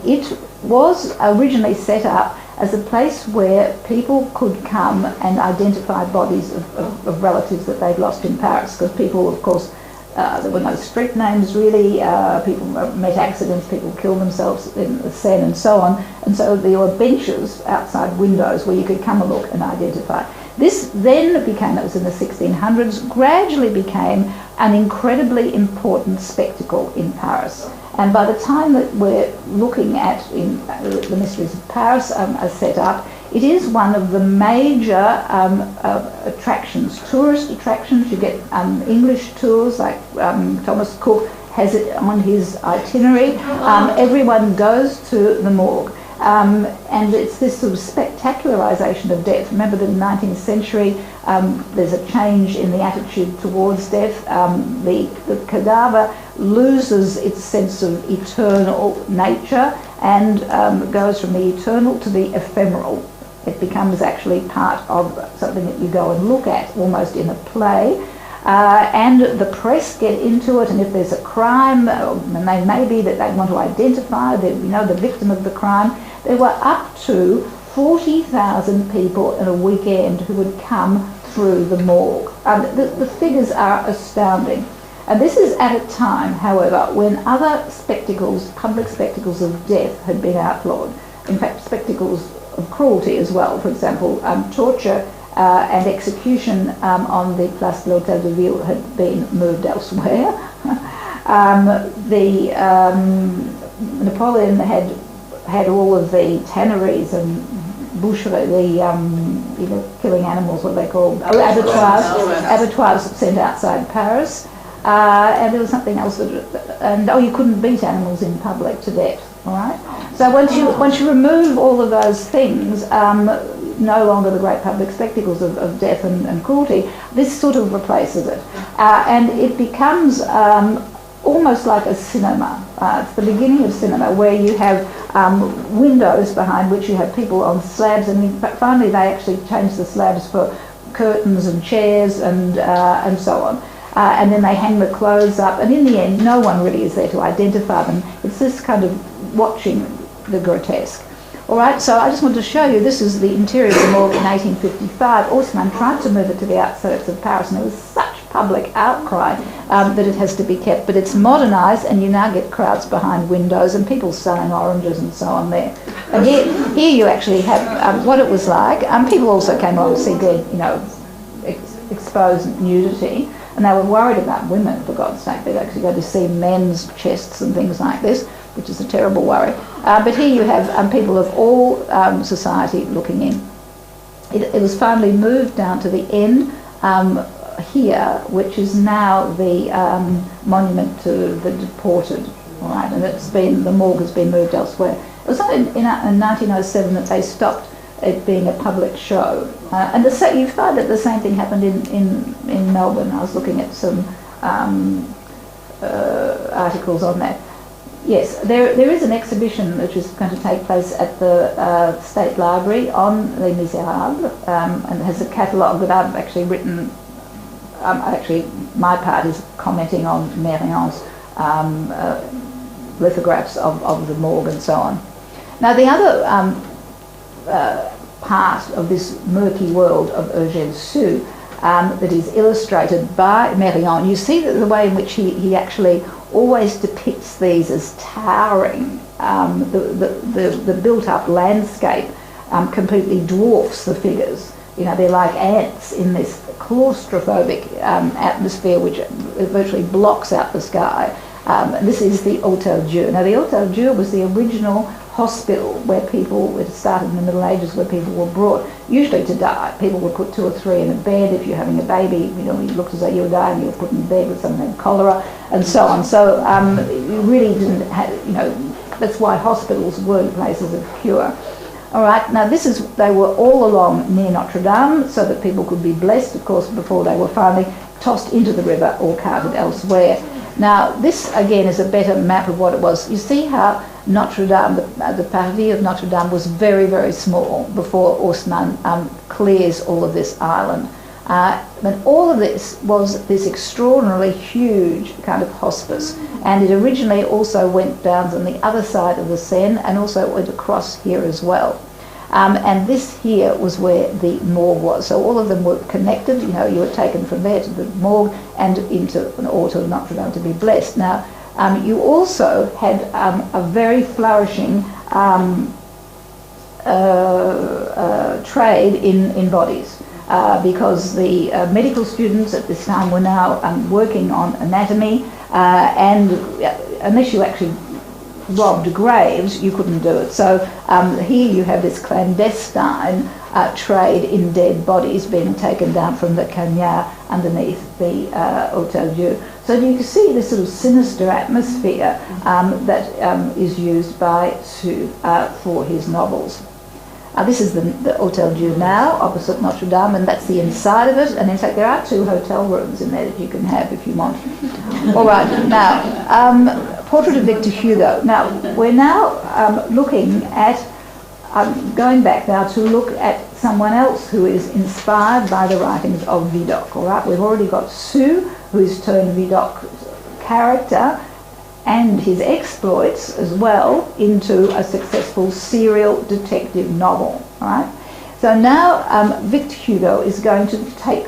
It was originally set up as a place where people could come and identify bodies of relatives that they'd lost in Paris, because people, of course, there were no street names really, people met accidents, people killed themselves in the Seine and so on, and so there were benches outside windows where you could come and look and identify. This then became, that was in the 1600s, gradually became an incredibly important spectacle in Paris. And by the time that we're looking at in the Mysteries of Paris are set up, it is one of the major attractions, tourist attractions. You get English tours, like Thomas Cook has it on his itinerary. Everyone goes to the Morgue. And it's this sort of spectacularisation of death. Remember that in the 19th century there's a change in the attitude towards death. The cadaver loses its sense of eternal nature and goes from the eternal to the ephemeral. It becomes actually part of something that you go and look at, almost in a play. And the press get into it, and if there's a crime, and they may be that they want to identify the victim of the crime, there were up to 40,000 people in a weekend who would come through the Morgue. The figures are astounding. And this is at a time, however, when other spectacles, public spectacles of death, had been outlawed. In fact, spectacles of cruelty as well. For example, torture and execution on the Place de l'Hôtel de Ville had been moved elsewhere. Napoleon had all of the tanneries and boucherie, killing animals, what they call abattoirs sent outside Paris. And there was something else you couldn't beat animals in public to death. All right. So once you remove all of those things, no longer the great public spectacles of death and cruelty, this sort of replaces it, and it becomes almost like a cinema. It's the beginning of cinema, where you have windows behind which you have people on slabs, and finally they actually change the slabs for curtains and chairs and so on. And then they hang the clothes up, and in the end no one really is there to identify them. It's this kind of watching the grotesque. All right, so I just wanted to show you, this is the interior of the Morgue in 1855. Haussmann tried to move it to the outskirts of Paris, and there was such public outcry that it has to be kept. But it's modernised, and you now get crowds behind windows and people selling oranges and so on there. And here you actually have what it was like. People also came along to see dead, exposed nudity, and they were worried about women, for God's sake. They'd actually go to see men's chests and things like this, which is a terrible worry. But here you have people of all society looking in. It was finally moved down to the end here, which is now the monument to the deported. All right, and the morgue has been moved elsewhere. It was only in 1907 that they stopped it being a public show, and you find that the same thing happened in Melbourne. I was looking at some articles on that. Yes, there is an exhibition which is going to take place at the State Library on Les Misérables, and has a catalogue that I've actually written. My part is commenting on Marianne's lithographs of the morgue and so on. Now, the other part of this murky world of Eugène Sue that is illustrated by Marianne, you see that the way in which he actually always depicts these as towering. The built-up landscape completely dwarfs the figures. They're like ants in this claustrophobic atmosphere which virtually blocks out the sky. This is the Hôtel Dieu. Now, the Hôtel Dieu was the original hospital where it started in the Middle Ages, where people were brought, usually to die. People would put 2 or 3 in a bed. If you're having a baby, you looked as though you were dying, you were put in bed with someone who had cholera, and so on. So you really didn't have, that's why hospitals weren't places of cure. All right, now they were all along near Notre Dame so that people could be blessed, of course, before they were finally tossed into the river or carted elsewhere. Now, this again is a better map of what it was. You see how Notre Dame, the Paris of Notre Dame was very, very small before Haussmann clears all of this island. But all of this was this extraordinarily huge kind of hospice, and it originally also went down on the other side of the Seine and also went across here as well. And this here was where the morgue was. So all of them were connected. You were taken from there to the morgue and or to Notre Dame to be blessed. Now, you also had a very flourishing trade in bodies. Because the medical students at this time were now working on anatomy, and unless you actually robbed graves, you couldn't do it. So here you have this clandestine trade in dead bodies being taken down from the Cagnard underneath the Hôtel Dieu. So you can see this sort of sinister atmosphere that is used by Sue for his novels. This is the Hôtel Dieu now, opposite Notre Dame, and that's the inside of it. And in fact, there are 2 hotel rooms in there that you can have if you want. All right, now, Portrait of Victor Hugo. Now, we're now looking at, going back now to look at someone else who is inspired by the writings of Vidocq. All right, we've already got Sue, who has turned Vidocq's character and his exploits as well into a successful serial detective novel. Right? So now Victor Hugo is going to take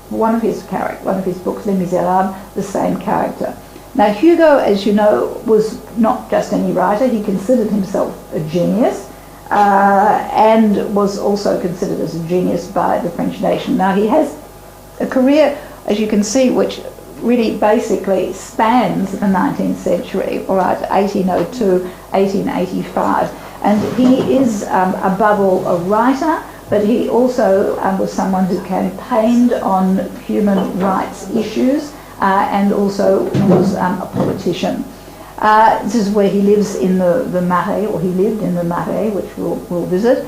one of his books, Les Misérables, the same character. Now Hugo, as you know, was not just any writer. He considered himself a genius. and was also considered as a genius by the French nation. Now he has a career, as you can see, which really basically spans the 19th century, all right, 1802, 1885. And he is, above all, a writer, but he also was someone who campaigned on human rights issues and also was a politician. This is where he lives in the Marais, or he lived in the Marais, which we'll visit.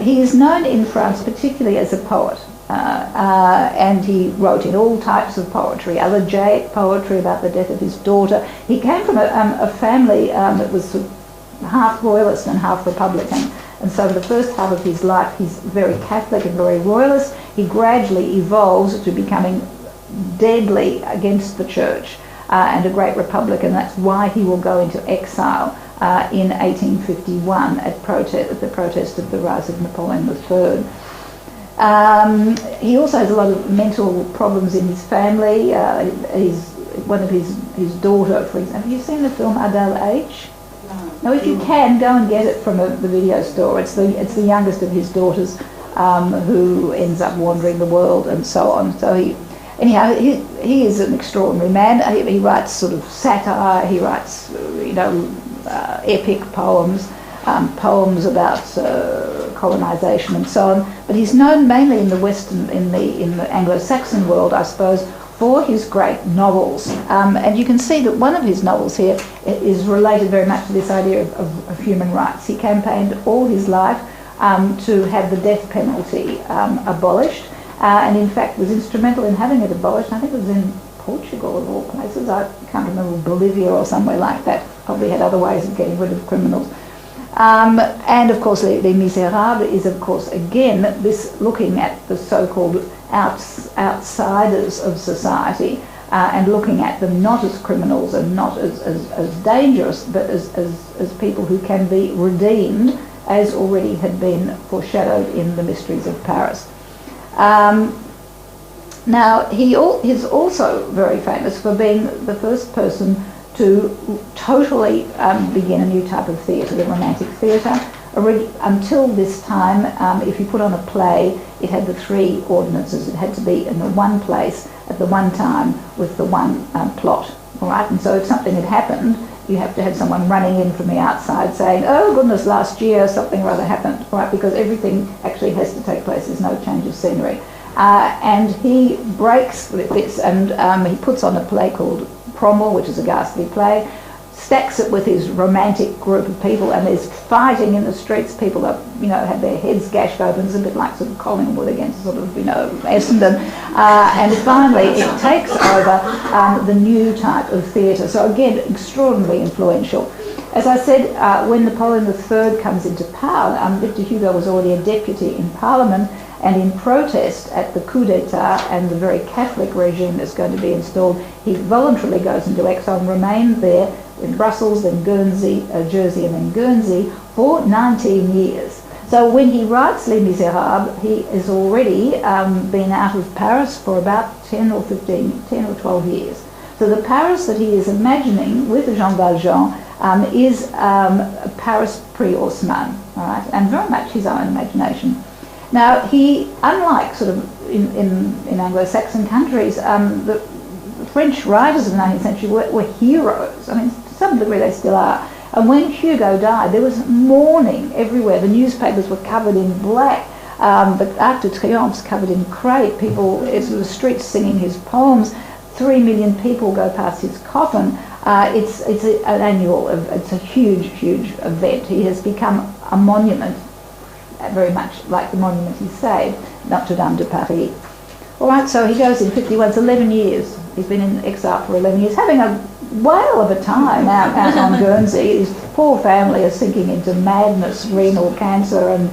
He is known in France particularly as a poet. And he wrote in all types of poetry, elegiac poetry about the death of his daughter. He came from a family that was sort of half royalist and half republican, and so for the first half of his life he's very Catholic and very royalist. He gradually evolves to becoming deadly against the church and a great republican. That's why he will go into exile in 1851 at the protest of the rise of Napoleon III. He also has a lot of mental problems in his family. One of his daughter, for example. Have you seen the film Adele H? No, if you can, go and get it from the video store. It's the youngest of his daughters who ends up wandering the world and so on. So he is an extraordinary man. He writes sort of satire. He writes epic poems, poems about colonisation and so on. But he's known mainly in the Western, in the Anglo-Saxon world, I suppose, for his great novels. And you can see that one of his novels here is related very much to this idea of human rights. He campaigned all his life to have the death penalty abolished, and in fact was instrumental in having it abolished. I think it was in Portugal of all places. I can't remember, Bolivia or somewhere like that. Probably had other ways of getting rid of criminals. And of course Les Misérables is of course again this looking at the so-called outsiders of society and looking at them not as criminals and not as dangerous, but as people who can be redeemed, as already had been foreshadowed in The Mysteries of Paris. Now he is also very famous for being the first person to totally begin a new type of theatre, the romantic theatre. Until this time, if you put on a play, it had the three ordinances. It had to be in the one place at the one time with the one plot. All right, and so if something had happened, you have to have someone running in from the outside saying, "Oh goodness, last year something or other happened," right? Because everything actually has to take place. There's no change of scenery. And he breaks this, and he puts on a play called Cromwell, which is a ghastly play, stacks it with his romantic group of people, and there's fighting in the streets. People are, have their heads gashed open. It's a bit like sort of Collingwood against sort of, Essendon. And finally, it takes over the new type of theatre. So again, extraordinarily influential. As I said, when Napoleon III comes into power, Victor Hugo was already a deputy in Parliament, and in protest at the coup d'etat and the very Catholic regime that's going to be installed, he voluntarily goes into exile and remained there in Brussels, then Guernsey, Jersey, and then Guernsey for 19 years. So when he writes Les Misérables, he has already been out of Paris for about 10 or 12 years. So the Paris that he is imagining with Jean Valjean is a Paris pre-Haussmann, all right, and very much his own imagination. Now, he, unlike sort of in Anglo-Saxon countries, the French writers of the 19th century were heroes. I mean, to some degree they still are. And when Hugo died, there was mourning everywhere. The newspapers were covered in black. The Arc de Triomphe's covered in crape. People, it's the streets singing his poems. 3 million people go past his coffin. It's an annual, it's a huge event. He has become a monument, very much like the monument he saved, Notre Dame de Paris. All right, so he goes in 51, it's 11 years. He's been in exile for 11 years, having a whale of a time out on Guernsey. His poor family is sinking into madness, renal cancer, and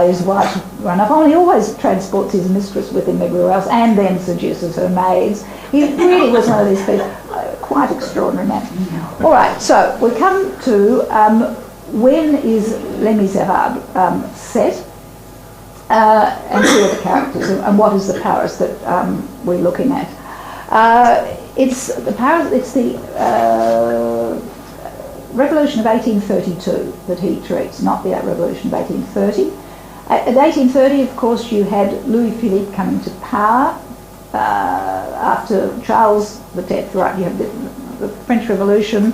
his wife run off. He always transports his mistress with him everywhere else, and then seduces her maids. He really was one of these people, quite extraordinary man. All right, so we come to when is Les Misérables set, and who are the characters, and what is the Paris that we're looking at? It's the Paris. It's the revolution of 1832 that he treats, not the revolution of 1830. At 1830, of course, you had Louis Philippe coming to power after Charles X, right? You have the French Revolution,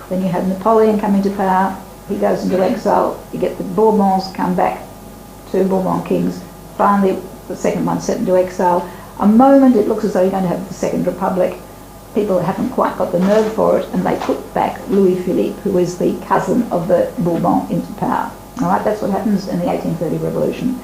then you have Napoleon coming to power, he goes into exile, you get the Bourbons come back, two Bourbon kings, finally the second one sent into exile. A moment it looks as though you're going to have the Second Republic. People haven't quite got the nerve for it, and they put back Louis Philippe, who is the cousin of the Bourbon, into power. All right, that's what happens in the 1830 revolution.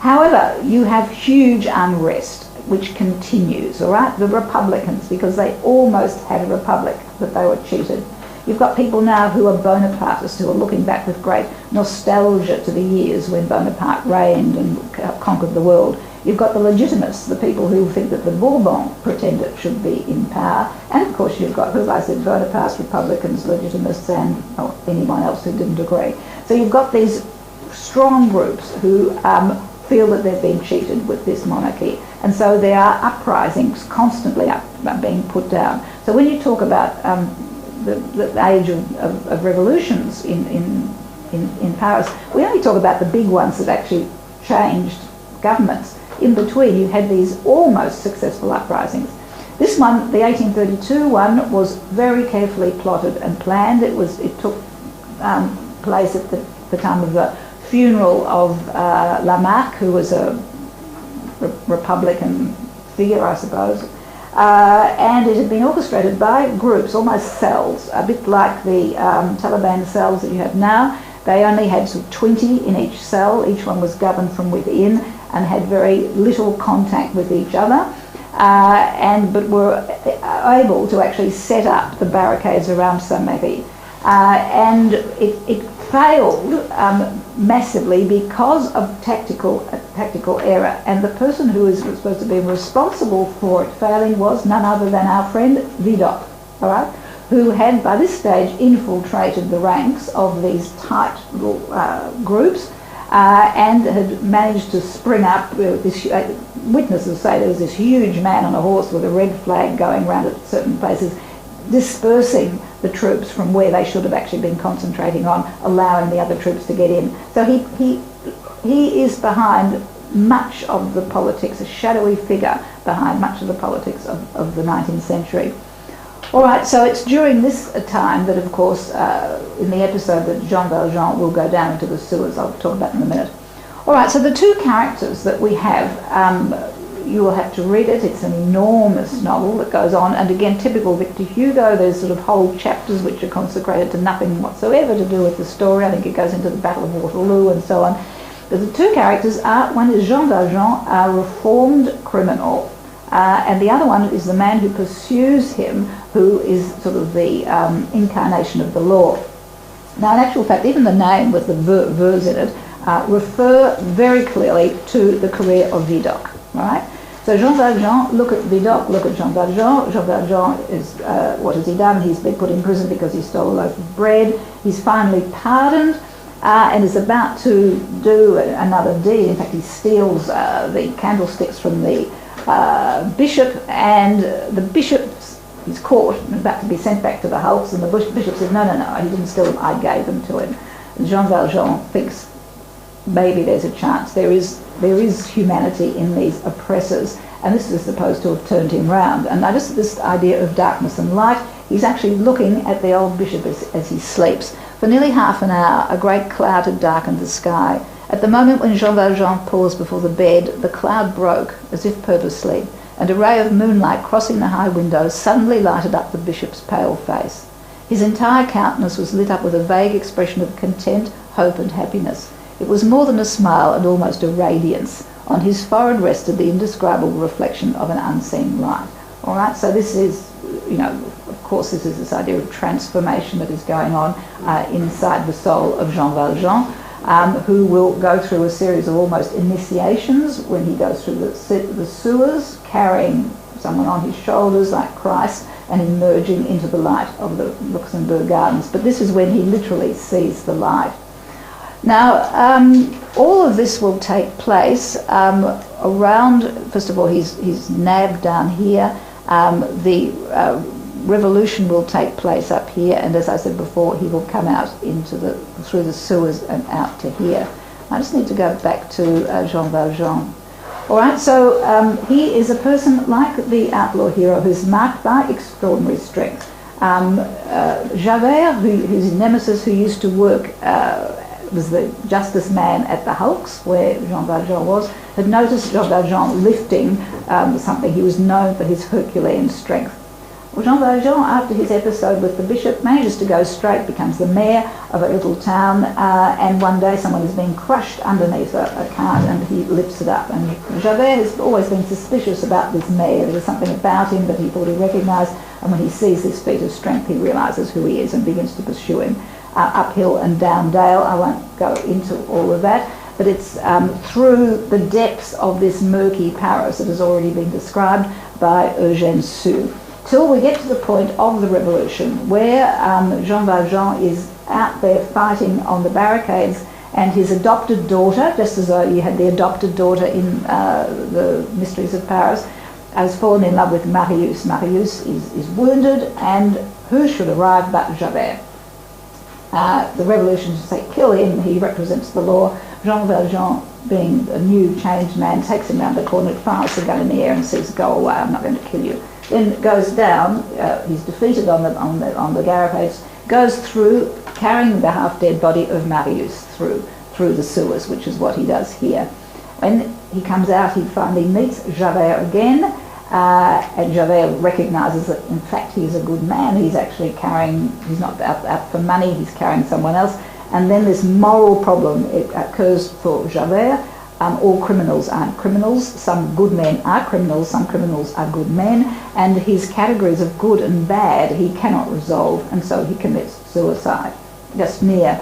However, you have huge unrest, which continues, all right? The Republicans, because they almost had a republic, but they were cheated. You've got people now who are Bonapartists, who are looking back with great nostalgia to the years when Bonaparte reigned and conquered the world. You've got the Legitimists, the people who think that the Bourbon pretender should be in power. And of course you've got, as I said, Bonapartes, Republicans, Legitimists, and anyone else who didn't agree. So you've got these strong groups who feel that they've been cheated with this monarchy. And so there are uprisings constantly being put down. So when you talk about the age of revolutions in Paris, we only talk about the big ones that actually changed governments. In between, you had these almost successful uprisings. This one, the 1832 one, was very carefully plotted and planned. It took place at the time of the funeral of Lamarck, who was a Republican figure, I suppose. And it had been orchestrated by groups, almost cells, a bit like the Taliban cells that you have now. They only had sort of 20 in each cell. Each one was governed from within and had very little contact with each other, but were able to actually set up the barricades around Saint-Merry. And it failed massively because of tactical error. And the person who is supposed to be responsible for it failing was none other than our friend Vidocq, all right, who had by this stage infiltrated the ranks of these tight little groups and had managed to spring up this. Witnesses say there was this huge man on a horse with a red flag going around at certain places, dispersing the troops from where they should have actually been concentrating on, allowing the other troops to get in. So he is behind much of the politics, a shadowy figure behind much of the politics of the 19th century. All right, so it's during this time that, of course, in the episode that Jean Valjean will go down into the sewers. I'll talk about in a minute. All right, so the two characters that we have, you will have to read it. It's an enormous novel that goes on, and again, typical Victor Hugo, there's sort of whole chapters which are consecrated to nothing whatsoever to do with the story. I think it goes into the Battle of Waterloo and so on. But the two characters are, one is Jean Valjean, a reformed criminal, and the other one is the man who pursues him, who is sort of the incarnation of the law. Now, in actual fact, even the name with the vers in it refer very clearly to the career of Vidocq, right? So Jean Valjean, look at Vidocq, look at Jean Valjean. Jean Valjean is, what has he done? He's been put in prison because he stole a loaf of bread. He's finally pardoned and is about to do another deed. In fact, he steals the candlesticks from the bishop, and the bishop, he's caught and about to be sent back to the hulks, and the bishop says, no, he didn't steal them, I gave them to him. And Jean Valjean thinks maybe there's a chance. There is humanity in these oppressors, and this is supposed to have turned him round. And notice this idea of darkness and light. He's actually looking at the old bishop as he sleeps. For nearly half an hour, a great cloud had darkened the sky. At the moment when Jean Valjean paused before the bed, the cloud broke, as if purposely, and a ray of moonlight crossing the high window suddenly lighted up the bishop's pale face. His entire countenance was lit up with a vague expression of content, hope and happiness. It was more than a smile and almost a radiance. On his forehead rested the indescribable reflection of an unseen light. All right, so this is, of course, this is this idea of transformation that is going on inside the soul of Jean Valjean, who will go through a series of almost initiations when he goes through the sewers, carrying someone on his shoulders like Christ, and emerging into the light of the Luxembourg Gardens. But this is when he literally sees the light. Now, all of this will take place around, first of all, he's nabbed down here. The revolution will take place up here, and as I said before, he will come out through the sewers and out to here. I just need to go back to Jean Valjean. All right, so he is a person like the outlaw hero who's marked by extraordinary strength. Javert, whose nemesis, who used to work, was the justice man at the hulks where Jean Valjean was, had noticed Jean Valjean lifting something. He was known for his Herculean strength. Well, Jean Valjean, after his episode with the bishop, manages to go straight, becomes the mayor of a little town, and one day someone is being crushed underneath a cart and he lifts it up. And Javert has always been suspicious about this mayor. There was something about him that he thought he recognised, and when he sees this feat of strength, he realises who he is and begins to pursue him uphill and down dale. I won't go into all of that, but it's through the depths of this murky Paris that has already been described by Eugène till we get to the point of the revolution where Jean Valjean is out there fighting on the barricades, and his adopted daughter, just as though you had the adopted daughter in the Mysteries of Paris, has fallen in love with Marius. Marius is wounded, and who should arrive but Javert? The revolutionists say, kill him, he represents the law. Jean Valjean, being a new changed man, takes him round the corner, fires the gun in the air and says, go away, I'm not going to kill you. Then goes down, he's defeated on the barricades, goes through, carrying the half-dead body of Marius through the sewers, which is what he does here. When he comes out, he finally meets Javert again, and Javert recognises that in fact he's a good man. He's actually carrying, he's not out for money, he's carrying someone else. And then this moral problem, it occurs for Javert. All criminals aren't criminals, some good men are criminals, some criminals are good men, and his categories of good and bad he cannot resolve, and so he commits suicide, just near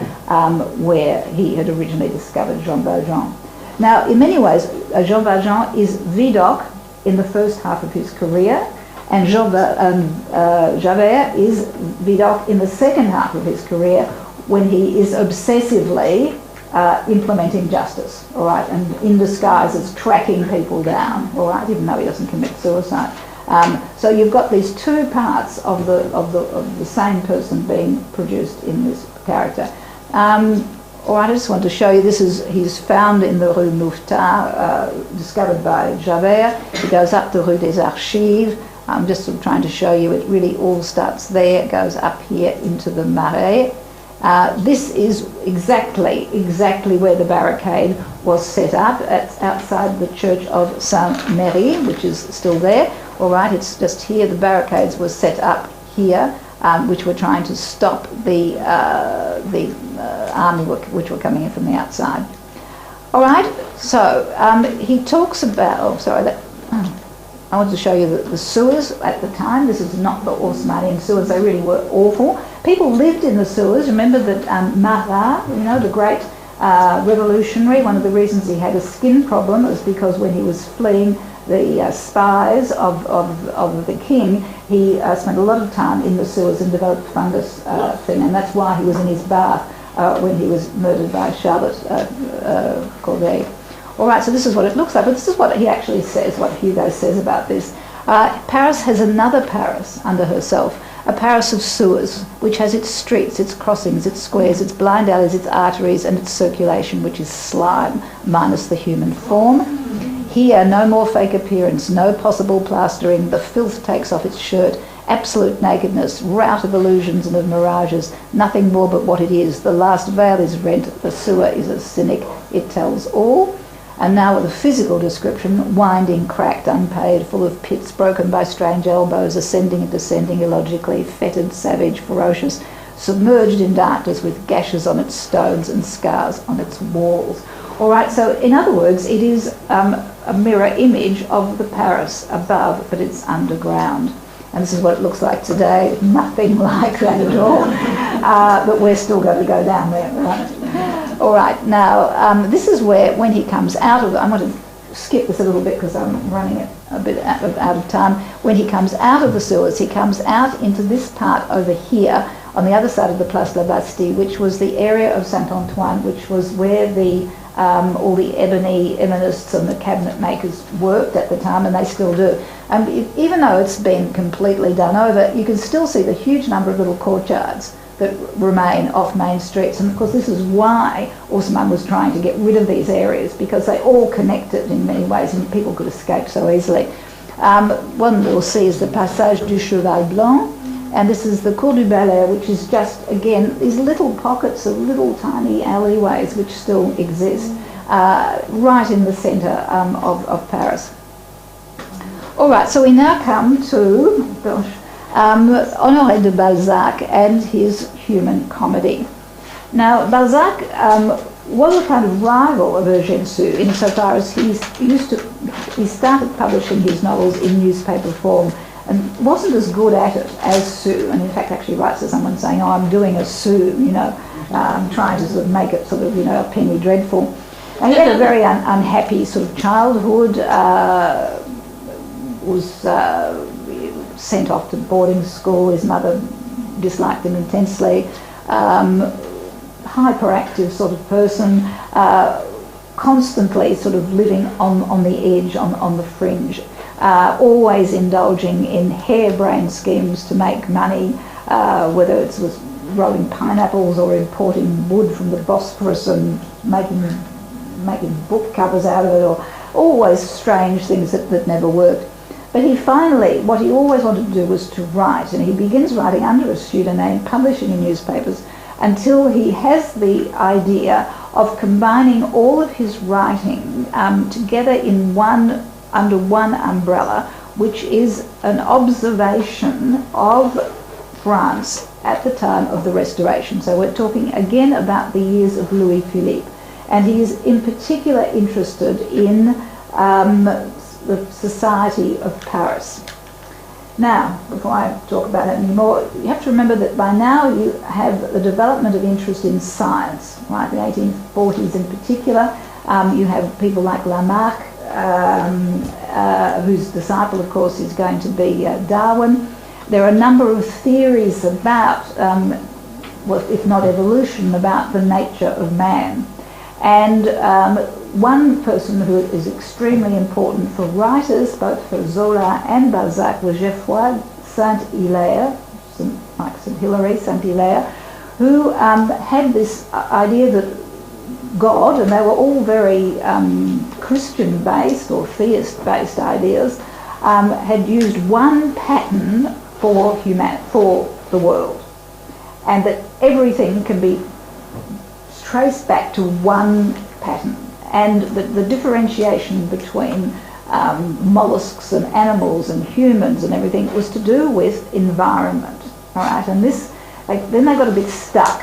where he had originally discovered Jean Valjean. Now, in many ways, Jean Valjean is Vidocq in the first half of his career, and Javert is Vidocq in the second half of his career, when he is obsessively implementing justice, all right, and in disguise as tracking people down, all right, even though he doesn't commit suicide. So you've got these two parts of the same person being produced in this character. All right, I just want to show you, he's found in the Rue Mouffetard, discovered by Javert. He goes up the Rue des Archives. I'm just trying to show you, it really all starts there, it goes up here into the Marais. This is exactly where the barricade was set up. It's outside the church of Saint-Merry, which is still there. All right, it's just here. The barricades were set up here, which were trying to stop the army which were coming in from the outside. All right, so he talks about. I want to show you the sewers at the time. This is not the Haussmannian sewers. They really were awful. People lived in the sewers. Remember that Marat, the great revolutionary, one of the reasons he had a skin problem was because when he was fleeing the spies of the king, he spent a lot of time in the sewers and developed fungus thing, and that's why he was in his bath when he was murdered by Charlotte Corday. All right, so this is what it looks like, but this is what he actually says, what Hugo says about this. Paris has another Paris under herself, a Paris of sewers, which has its streets, its crossings, its squares, its blind alleys, its arteries, and its circulation, which is slime, minus the human form. Here, no more fake appearance, no possible plastering, the filth takes off its shirt, absolute nakedness, rout of illusions and of mirages, nothing more but what it is. The last veil is rent, the sewer is a cynic, it tells all. And now with a physical description, winding, cracked, unpaid, full of pits, broken by strange elbows, ascending and descending illogically, fetid, savage, ferocious, submerged in darkness with gashes on its stones and scars on its walls. All right, so in other words, it is a mirror image of the Paris above, but it's underground. And this is what it looks like today, nothing like that at all. But we're still going to go down there, right? All right, now this is where, when he comes out of, I'm going to skip this a little bit because I'm running it a bit out of time. When he comes out of the sewers, he comes out into this part over here on the other side of the Place de la Bastille, which was the area of Saint-Antoine, which was where all the ebony ebonists and the cabinet makers worked at the time, and they still do. And even though it's been completely done over, you can still see the huge number of little courtyards that remain off main streets. And of course this is why Haussmann was trying to get rid of these areas, because they all connected in many ways and people could escape so easily. One we'll see is the Passage du Cheval Blanc, and this is the Cour du Ballet, which is just, again, these little pockets of little tiny alleyways which still exist right in the centre of Paris. All right, so we now come to Honoré de Balzac and his human comedy. Now, Balzac was a kind of rival of Eugène Sue insofar as he started publishing his novels in newspaper form and wasn't as good at it as Sue, and in fact actually writes to someone saying, "Oh, I'm doing a Sue, I'm trying to sort of make it sort of, a penny dreadful." And he had a very unhappy sort of childhood, was sent off to boarding school. His mother disliked him intensely. Hyperactive sort of person, constantly sort of living on the edge, on the fringe, always indulging in harebrained schemes to make money, whether it was rolling pineapples or importing wood from the Bosphorus and making book covers out of it, or always strange things that never worked. But what he always wanted to do was to write, and he begins writing under a pseudonym, publishing in newspapers, until he has the idea of combining all of his writing together under one umbrella, which is an observation of France at the time of the Restoration. So we're talking again about the years of Louis Philippe, and he is in particular interested in the society of Paris. Now, before I talk about it anymore, you have to remember that by now you have the development of interest in science, right? The 1840s in particular. You have people like Lamarck, whose disciple, of course, is going to be Darwin. There are a number of theories about, if not evolution, about the nature of man. And one person who is extremely important for writers, both for Zola and Balzac, was Geoffroy Saint-Hilaire, like St. Hilary, Saint-Hilaire, who had this idea that God, and they were all very Christian-based or theist-based ideas, had used one pattern for the world, and that everything can be traced back to one pattern, and the differentiation between mollusks and animals and humans and everything was to do with environment, all right? And this, then they got a bit stuck,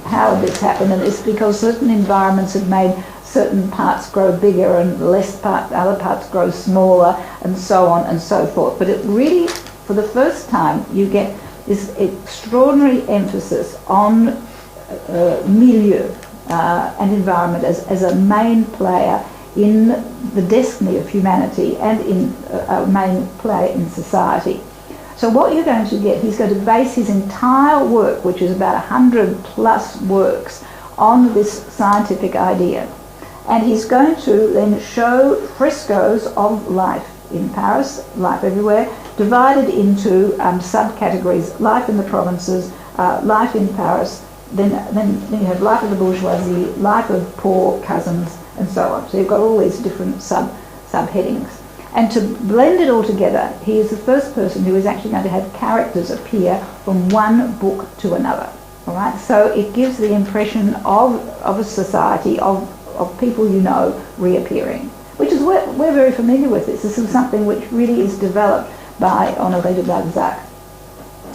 how did this happen? And it's because certain environments had made certain parts grow bigger and other parts grow smaller, and so on and so forth. But it really, for the first time, you get this extraordinary emphasis on milieu and environment as a main player in the destiny of humanity and in a main player in society. So what you're going to get, he's going to base his entire work, which is about 100 plus works, on this scientific idea. And he's going to then show frescoes of life in Paris, life everywhere, divided into subcategories: life in the provinces, life in Paris, then you have life of the bourgeoisie, life of poor cousins, and so on. So you've got all these different subheadings. And to blend it all together, he is the first person who is actually going to have characters appear from one book to another. All right. So it gives the impression of a society of people reappearing, which is we're very familiar with this. This is something which really is developed by Honoré de Balzac.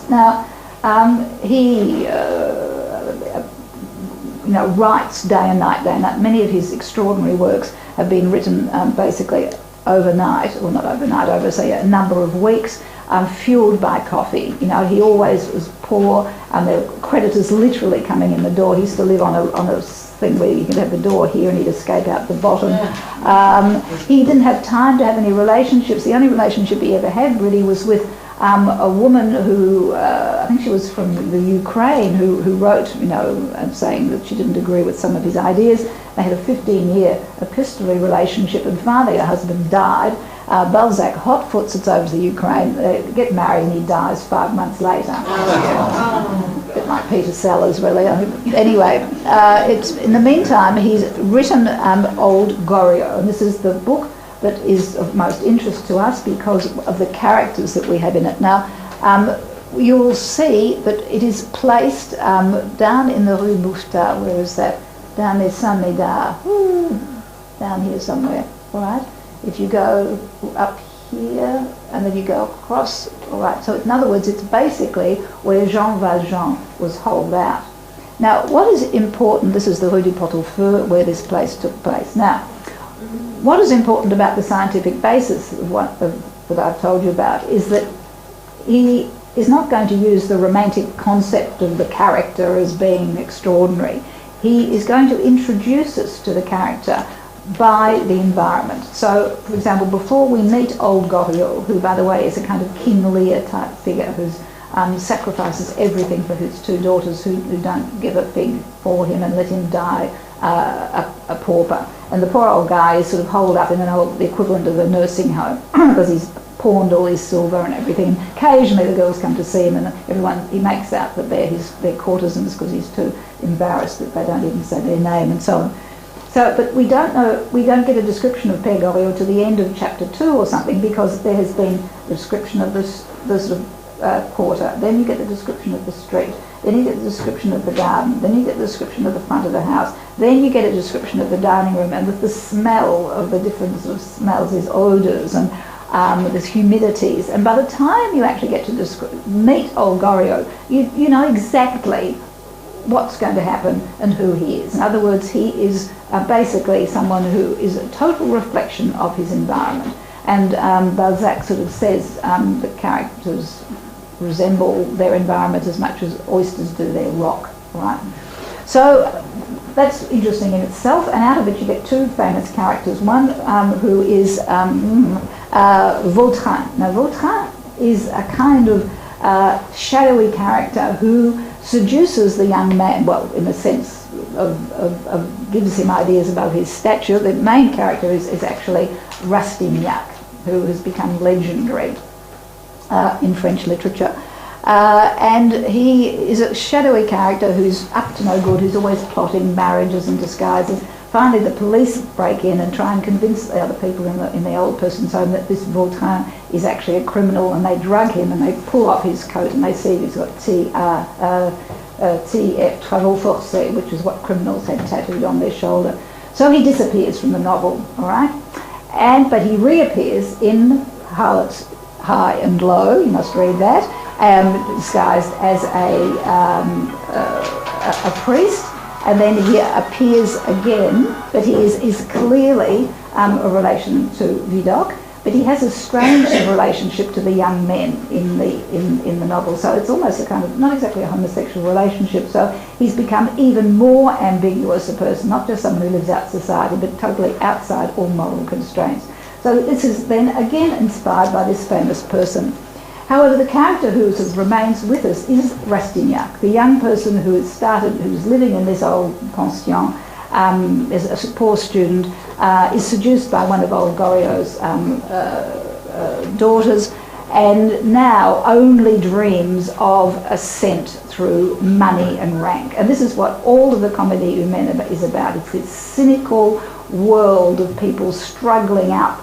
Now he writes day and night. Many of his extraordinary works have been written basically overnight, or not overnight, over say a number of weeks, fueled by coffee. He always was poor, and there were creditors literally coming in the door. He used to live on a thing where you could have the door here and he'd escape out the bottom. He didn't have time to have any relationships. The only relationship he ever had really was with a woman who, I think she was from the Ukraine, who wrote, saying that she didn't agree with some of his ideas. They had a 15-year epistolary relationship, and finally her husband died. Balzac hotfoots it over to the Ukraine. They get married and he dies 5 months later. A bit like Peter Sellers, really. Anyway, in the meantime, he's written Old Goriot, and this is the book that is of most interest to us because of the characters that we have in it. Now, you will see that it is placed down in the Rue Bouffetard. Where is that? Down near Saint-Médard. Down here somewhere, all right? If you go up here and then you go across, all right. So in other words, it's basically where Jean Valjean was holed out. Now, what is important, this is the Rue du Pot-au-Feu where this place took place. Now, what is important about the scientific basis of that I've told you about is that he is not going to use the romantic concept of the character as being extraordinary. He is going to introduce us to the character by the environment. So, for example, before we meet old Goriot, who, by the way, is a kind of King Lear type figure who sacrifices everything for his two daughters who don't give a fig for him and let him die a pauper. And the poor old guy is sort of holed up in the equivalent of a nursing home because he's pawned all his silver and everything. Occasionally the girls come to see him and he makes out that they're their courtesans because he's too embarrassed that they don't even say their name and so on. So, but we don't get a description of Père Goriot to the end of chapter 2 or something because there has been a description of the sort of quarter. Then you get the description of the street. Then you get the description of the garden. Then you get the description of the front of the house. Then you get a description of the dining room and the smell of the different sort of smells, these odours and there's humidities. And by the time you actually get to meet old Goriot, you know exactly what's going to happen and who he is. In other words, he is basically someone who is a total reflection of his environment. And Balzac sort of says that characters resemble their environment as much as oysters do their rock, right? So that's interesting in itself, and out of it you get two famous characters. One who is Vautrin. Now Vautrin is a kind of shadowy character who seduces the young man, well, in the sense of gives him ideas about his stature. The main character is actually Rastignac, who has become legendary in French literature. And he is a shadowy character who's up to no good, who's always plotting marriages and disguises. Finally, the police break in and try and convince the other people in the old person's home that this Vautrin is actually a criminal, and they drug him and they pull off his coat and they see he's got TF, travaux forcés, which is what criminals had tattooed on their shoulder. So he disappears from the novel, all right? But he reappears in Harlot's High and Low, you must read that, disguised as a priest, and then he appears again, but he is clearly a relation to Vidocq, but he has a strange relationship to the young men in the novel. So it's almost a kind of, not exactly a homosexual relationship, so he's become even more ambiguous a person, not just someone who lives out society, but totally outside all moral constraints. So this is then again inspired by this famous person. However, the character who sort of remains with us is Rastignac, the young person who's living in this old pension, is a poor student, is seduced by one of old Goriot's daughters, and now only dreams of ascent through money and rank. And this is what all of the Comédie Humaine is about. It's this cynical world of people struggling up,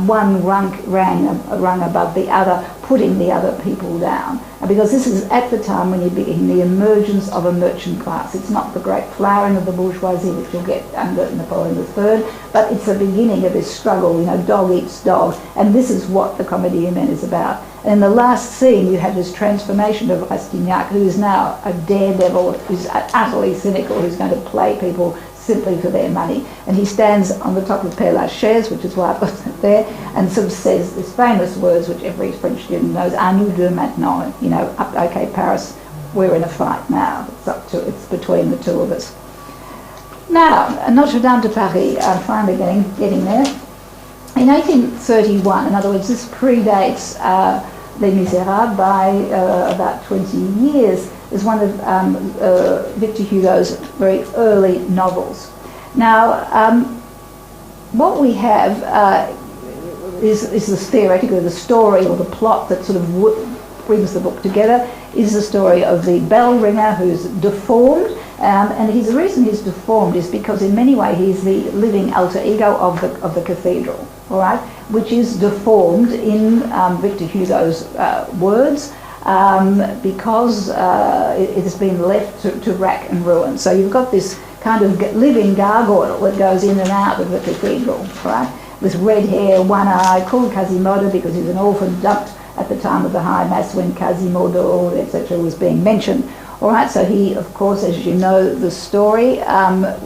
one rung above the other, putting the other people down. And because this is at the time when you begin the emergence of a merchant class. It's not the great flowering of the bourgeoisie, which you'll get under Napoleon III, but it's the beginning of this struggle, dog eats dog. And this is what the Comédie Humaine is about. And in the last scene, you have this transformation of Rastignac, who is now a daredevil, who's utterly cynical, who's going to play people simply for their money. And he stands on the top of Père Lachaise, which is why I put it there, and sort of says these famous words which every French student knows, "À nous deux maintenant," okay, Paris, we're in a fight now. It's between the two of us. Now, Notre Dame de Paris, I'm finally getting there. In 1831, in other words, this predates Les Misérables by about 20 years, is one of Victor Hugo's very early novels. Now, what we have is this theoretically the story or the plot that sort of brings the book together is the story of the bell ringer who's deformed, and the reason he's deformed is because in many ways he's the living alter ego of the cathedral, all right, which is deformed in Victor Hugo's words because it has been left to rack and ruin. So you've got this kind of living gargoyle that goes in and out of the cathedral, right, with red hair, one eye, called Quasimodo because he's an orphan dumped at the time of the High Mass when Quasimodo, etc., was being mentioned. All right, so he, of course, as you know the story,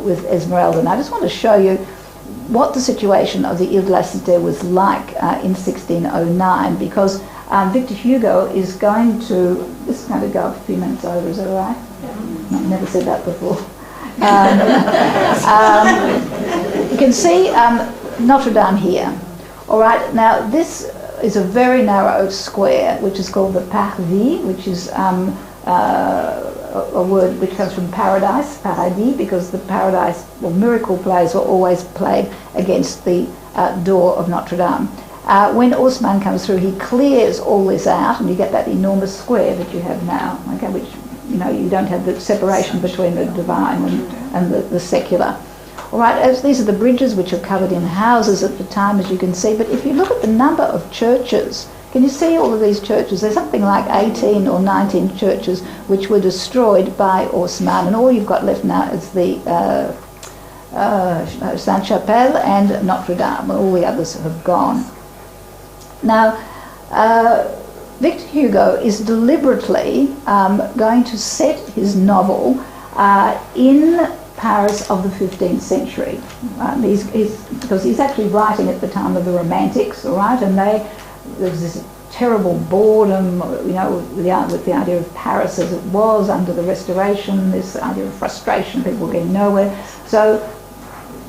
with Esmeralda. And I just want to show you what the situation of the Ile de la Cité was like in 1609, because Victor Hugo is going to, this is going to go a few minutes over, is that all right? Yeah. I've never said that before. You can see Notre Dame here. All right, now this is a very narrow square, which is called the Parvis, which is a word which comes from paradise, paradis, because the paradise or miracle plays were always played against the door of Notre Dame. When Haussmann comes through, he clears all this out, and you get that enormous square that you have now, okay, which, you know, you don't have the separation between the divine and the secular. All right, as these are the bridges which are covered in houses at the time, as you can see, but if you look at the number of churches, can you see all of these churches? There's something like 18 or 19 churches which were destroyed by Haussmann, and all you've got left now is the Sainte-Chapelle and Notre Dame. All the others have gone. Now, Victor Hugo is deliberately going to set his novel in Paris of the 15th century. Because he's actually writing at the time of the Romantics, all right, and there's this terrible boredom, you know, with the idea of Paris as it was under the Restoration, this idea of frustration, people getting nowhere. So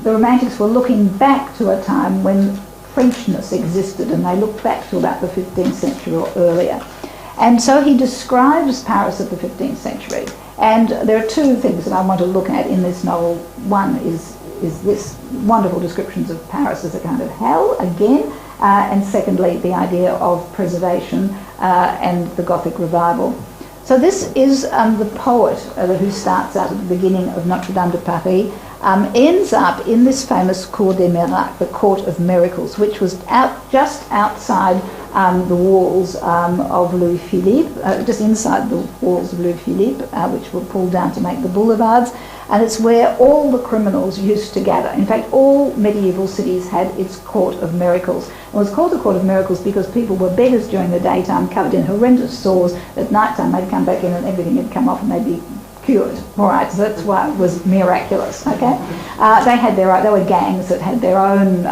the Romantics were looking back to a time when Frenchness existed, and they looked back to about the 15th century or earlier. And so he describes Paris of the 15th century. And there are two things that I want to look at in this novel. One is this wonderful descriptions of Paris as a kind of hell, again, and secondly, the idea of preservation and the Gothic revival. So this is the poet who starts out at the beginning of Notre Dame de Paris, ends up in this famous Cour des Miracles, the Court of Miracles, which was just outside the walls of Louis Philippe, just inside the walls of Louis Philippe, which were pulled down to make the boulevards, and it's where all the criminals used to gather. In fact, all medieval cities had its Court of Miracles. It was called the Court of Miracles because people were beggars during the daytime, covered in horrendous sores. At night time, they'd come back in and everything had come off and they'd be cured. All right, so that's why it was miraculous. Okay, they were gangs that had their own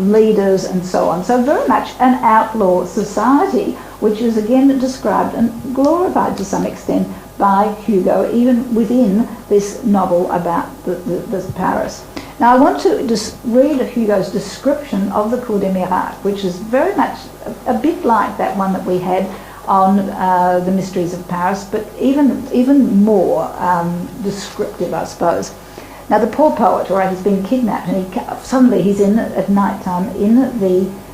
leaders and so on. So very much an outlaw society, which is again described and glorified to some extent by Hugo, even within this novel about this Paris. Now I want to just read Hugo's description of the Cour des Miracles, which is very much a bit like that one that we had on the Mysteries of Paris, but even more descriptive, I suppose. Now the poor poet, all right, has been kidnapped, and suddenly he's in at night time in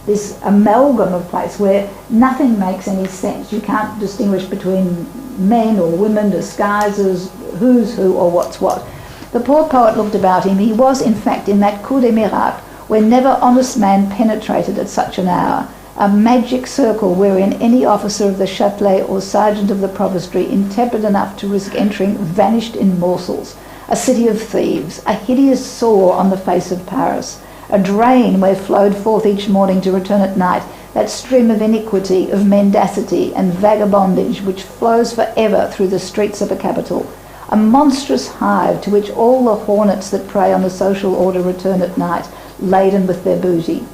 this amalgam of place where nothing makes any sense. You can't distinguish between men or women, disguises, who's who or what's what. The poor poet looked about him. He was, in fact, in that Cour des Miracles where never honest man penetrated at such an hour, a magic circle wherein any officer of the Châtelet or sergeant of the provostry, intrepid enough to risk entering, vanished in morsels. A city of thieves, a hideous sore on the face of Paris, a drain where flowed forth each morning to return at night that stream of iniquity, of mendacity and vagabondage which flows forever through the streets of a capital, a monstrous hive to which all the hornets that prey on the social order return at night, laden with their booty,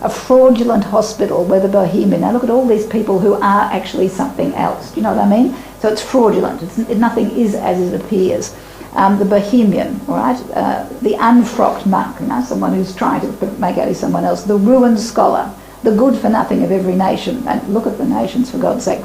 a fraudulent hospital where the bohemian, now look at all these people who are actually something else, do you know what I mean? So it's fraudulent, nothing is as it appears. The bohemian, all right, the unfrocked monk, you know, someone who's trying to make out he's someone else, the ruined scholar, the good for nothing of every nation, and look at the nations for God's sake,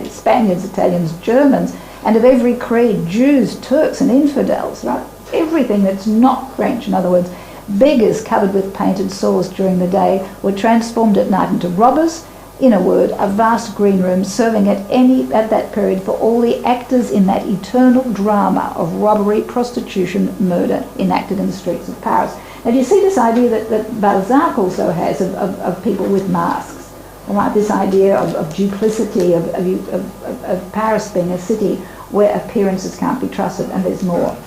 Spaniards, Italians, Germans, and of every creed, Jews, Turks and infidels, right? Everything that's not French, in other words, beggars covered with painted sores during the day were transformed at night into robbers. In a word, a vast green room serving at that period for all the actors in that eternal drama of robbery, prostitution, murder enacted in the streets of Paris. Now, do you see this idea that Balzac also has of people with masks? All right, this idea of duplicity, of Paris being a city where appearances can't be trusted, and there's more.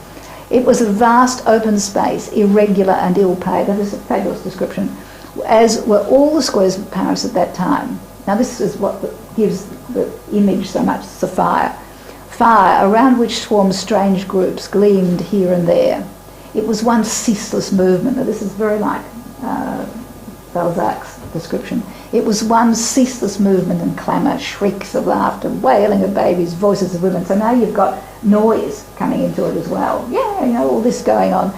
It was a vast open space, irregular and ill-paid. That is a fabulous description, as were all the squares of Paris at that time. Now this is what gives the image so much, the fire. Fire, around which swarmed strange groups, gleamed here and there. It was one ceaseless movement. Now this is very like Balzac's description. It was one ceaseless movement and clamour, shrieks of laughter, wailing of babies, voices of women. So now you've got noise coming into it as well. Yeah, you know, all this going on.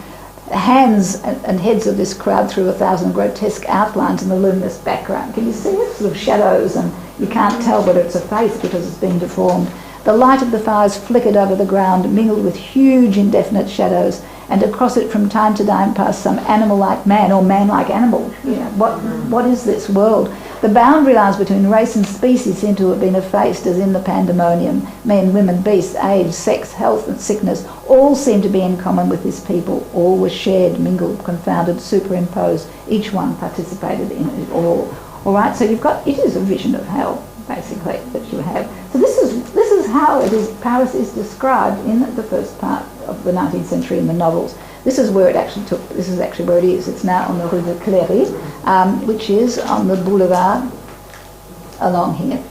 Hands and heads of this crowd through 1,000 grotesque outlines in the luminous background. Can you see it? Sort of shadows, and you can't tell whether it's a face because it's been deformed. The light of the fires flickered over the ground, mingled with huge indefinite shadows, and across it from time to time passed some animal-like man or man-like animal. You know, what is this world? The boundary lines between race and species seem to have been effaced as in the pandemonium. Men, women, beasts, age, sex, health and sickness, all seem to be in common with this people. All were shared, mingled, confounded, superimposed. Each one participated in it all. All right, so you've got, it is a vision of hell, basically, that you have. So this is how it is, Paris is described in the first part of the 19th century in the novels. This is where it actually took, this is actually where it is. It's now on the Rue de Cléry, which is on the boulevard along here.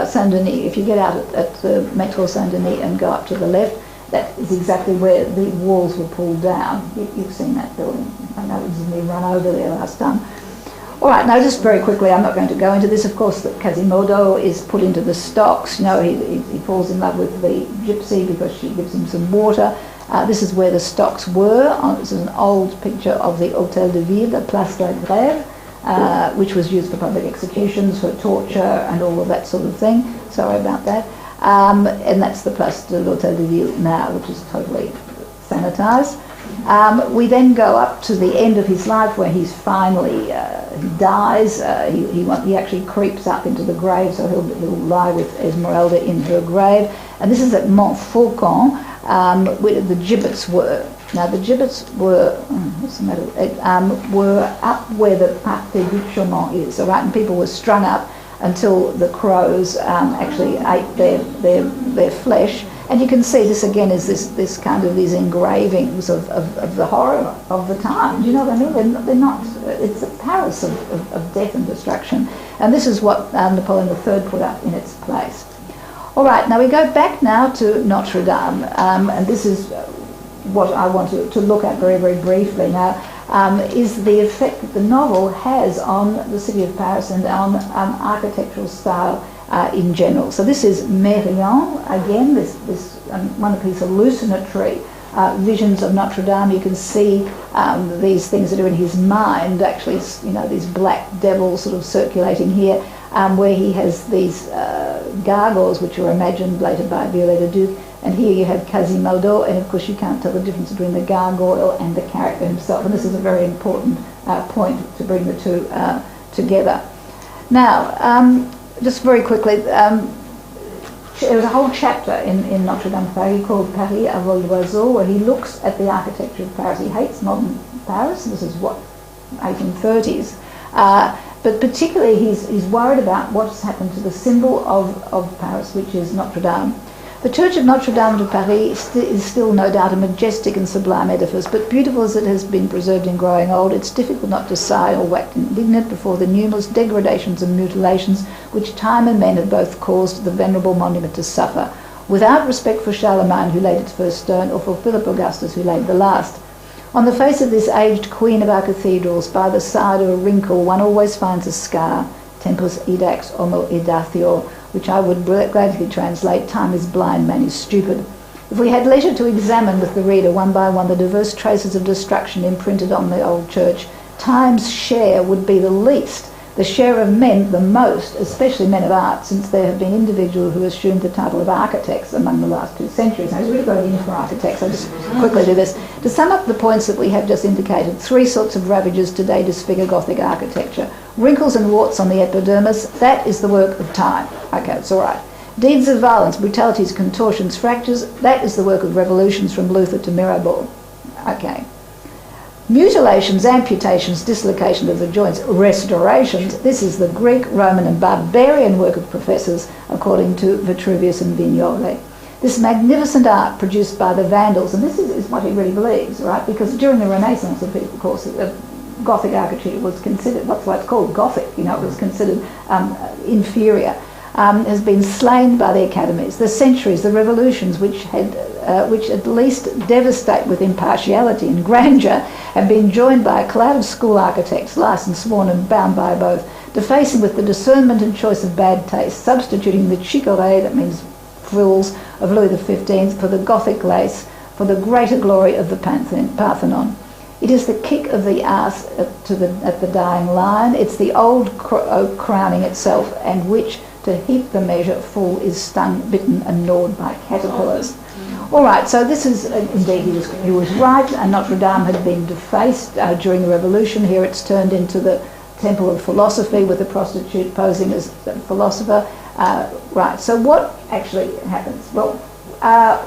Saint-Denis, if you get out at the Métro Saint-Denis and go up to the left, that is exactly where the walls were pulled down. You've seen that building. I know it was me run over there last time. All right, now just very quickly, I'm not going to go into this. Of course, that Quasimodo is put into the stocks. You know, he falls in love with the gypsy because she gives him some water. This is where the stocks were. This is an old picture of the Hôtel de Ville, the Place de la Grève, which was used for public executions, for torture and all of that sort of thing. Sorry about that. And that's the Place de l'Hôtel de Ville now, which is totally sanitised. We then go up to the end of his life where he's finally, he dies. He actually creeps up into the grave, so he'll lie with Esmeralda in her grave. And this is at Montfaucon, where the gibbets were. Now the gibbets were, what's the matter? Were up where the Parc des Buttes is, all right? And people were strung up until the crows actually ate their flesh. And you can see this again is this kind of these engravings of the horror of the time. Do you know what I mean? They're not, it's a Paris of death and destruction. And this is what Napoleon III put up in its place. All right, now we go back now to Notre Dame, and this is what I want to look at very, very briefly now, is the effect that the novel has on the city of Paris and on architectural style in general. So this is Mérian, again, this one of these hallucinatory visions of Notre Dame. You can see these things that are in his mind, actually, you know, these black devils sort of circulating here, where he has these gargoyles which were imagined later by Viollet-le-Duc, and here you have Quasimodo, and of course you can't tell the difference between the gargoyle and the character himself, and this is a very important point to bring the two together. Now, just very quickly, there's a whole chapter in Notre Dame de Paris called Paris à vol d'oiseau, where he looks at the architecture of Paris. He hates modern Paris. This is what, 1830s. But particularly he's worried about what's happened to the symbol of Paris, which is Notre Dame. The church of Notre Dame de Paris is still no doubt a majestic and sublime edifice, but beautiful as it has been preserved in growing old, it's difficult not to sigh or wax indignant before the numerous degradations and mutilations which time and men have both caused the venerable monument to suffer, without respect for Charlemagne, who laid its first stone, or for Philip Augustus, who laid the last. On the face of this aged queen of our cathedrals, by the side of a wrinkle, one always finds a scar, tempus edax homo edathior, which I would gladly translate, time is blind, man is stupid. If we had leisure to examine with the reader one by one the diverse traces of destruction imprinted on the old church, time's share would be the least, the share of men the most, especially men of art, since there have been individuals who assumed the title of architects among the last 2 centuries. Now, it's really got in for architects. I'll just quickly do this. To sum up the points that we have just indicated, 3 sorts of ravages today disfigure Gothic architecture. Wrinkles and warts on the epidermis, that is the work of time. Okay, it's all right. Deeds of violence, brutalities, contortions, fractures, that is the work of revolutions from Luther to Mirabeau. Okay. Mutilations, amputations, dislocation of the joints, restorations, this is the Greek, Roman and barbarian work of professors, according to Vitruvius and Viollet. This magnificent art produced by the Vandals, and this is what he really believes, right? Because during the Renaissance, of course, Gothic architecture was considered, that's why it's called Gothic, it was considered inferior, has been slain by the academies. The centuries, the revolutions, which at least devastate with impartiality and grandeur, have been joined by a cloud of school architects, licensed, sworn and bound by both, defacing with the discernment and choice of bad taste, substituting the chicorée, that means frills, of Louis XV for the Gothic lace, for the greater glory of the Parthenon. It is the kick of the arse at the dying lion. It's the old oak crowning itself, and which, to heap the measure full, is stung, bitten and gnawed by caterpillars. All right, so this is, indeed, he was right, and Notre Dame had been defaced during the Revolution. Here it's turned into the temple of philosophy, with the prostitute posing as a philosopher. Right, so what actually happens? Well, at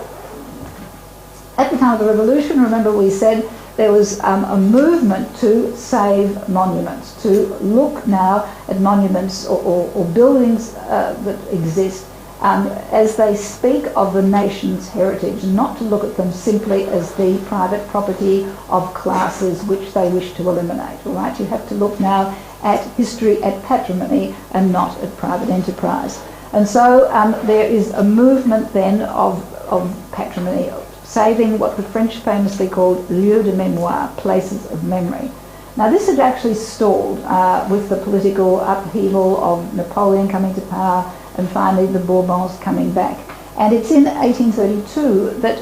the time of the Revolution, remember we said there was a movement to save monuments, to look now at monuments or buildings that exist as they speak of the nation's heritage, not to look at them simply as the private property of classes which they wish to eliminate. All right, you have to look now at history, at patrimony, and not at private enterprise. And so there is a movement then of patrimony, saving what the French famously called lieux de mémoire, places of memory. Now this had actually stalled with the political upheaval of Napoleon coming to power and finally the Bourbons coming back. And it's in 1832 that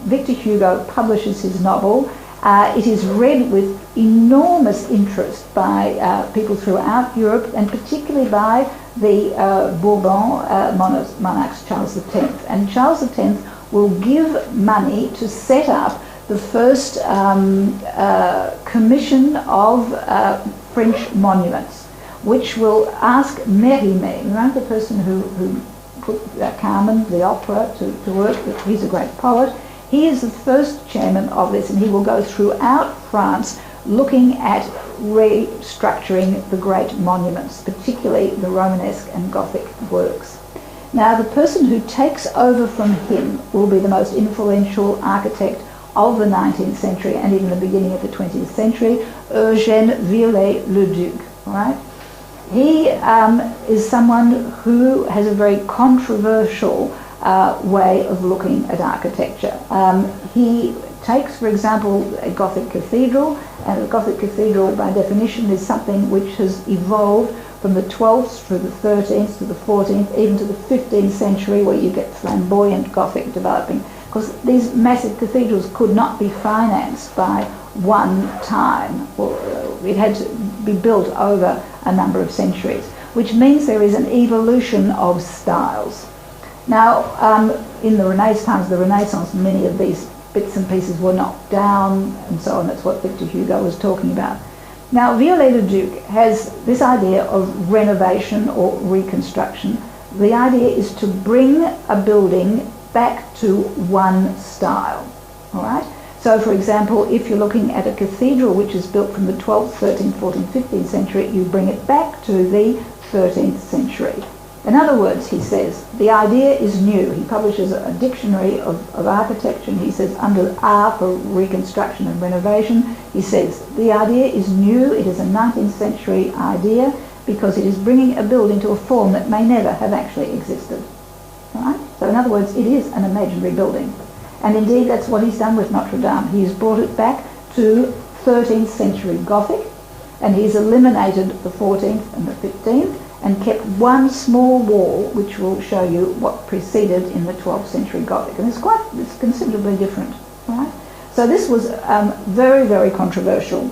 Victor Hugo publishes his novel. It is read with enormous interest by people throughout Europe, and particularly by the Bourbon monarchs, Charles X. And Charles X will give money to set up the first commission of French monuments, which will ask Mérimée, remember the person who put Carmen, the opera, to work, he's a great poet. He is the first chairman of this, and he will go throughout France looking at restructuring the great monuments, particularly the Romanesque and Gothic works. Now, the person who takes over from him will be the most influential architect of the 19th century and even the beginning of the 20th century, Eugène Viollet-le-Duc. Right? He is someone who has a very controversial way of looking at architecture. He takes, for example, a Gothic cathedral, and a Gothic cathedral by definition is something which has evolved from the 12th through the 13th to the 14th, even to the 15th century, where you get flamboyant Gothic developing, because these massive cathedrals could not be financed by one time. It had to be built over a number of centuries, which means there is an evolution of styles. Now, in the Renaissance, many of these bits and pieces were knocked down and so on. That's what Victor Hugo was talking about. Now, Viollet-le-Duc has this idea of renovation or reconstruction. The idea is to bring a building back to one style, all right? So, for example, if you're looking at a cathedral which is built from the 12th, 13th, 14th, 15th century, you bring it back to the 13th century. In other words, he says, the idea is new. He publishes a dictionary of architecture, and he says, under R for reconstruction and renovation, he says, the idea is new, it is a 19th century idea, because it is bringing a building to a form that may never have actually existed. All right? So in other words, it is an imaginary building. And indeed, that's what he's done with Notre Dame. He's brought it back to 13th century Gothic, and he's eliminated the 14th and the 15th, and kept one small wall which will show you what preceded in the 12th century Gothic. And it's considerably different. Right? So this was very, very controversial.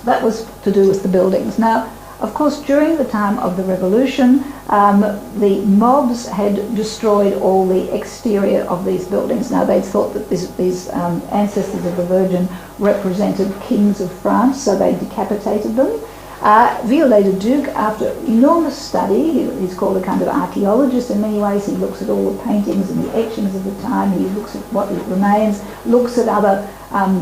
That was to do with the buildings. Now, Of course, during the time of the Revolution, the mobs had destroyed all the exterior of these buildings. Now, they thought that these ancestors of the Virgin represented kings of France, so they decapitated them. Viollet-le-Duc, after enormous study, he's called a kind of archaeologist in many ways. He looks at all the paintings and the etchings of the time. He looks at what remains, looks at other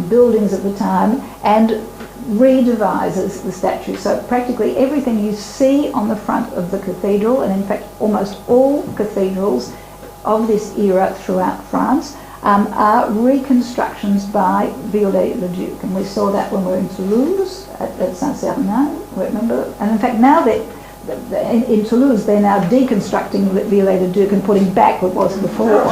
buildings of the time, and redevises the statue. So practically everything you see on the front of the cathedral, and in fact almost all cathedrals of this era throughout France, are reconstructions by Viollet-le-Duc. And we saw that when we were in Toulouse, at Saint-Sernin, remember? And in fact now in Toulouse they're now deconstructing Viollet-le-Duc and putting back what was before.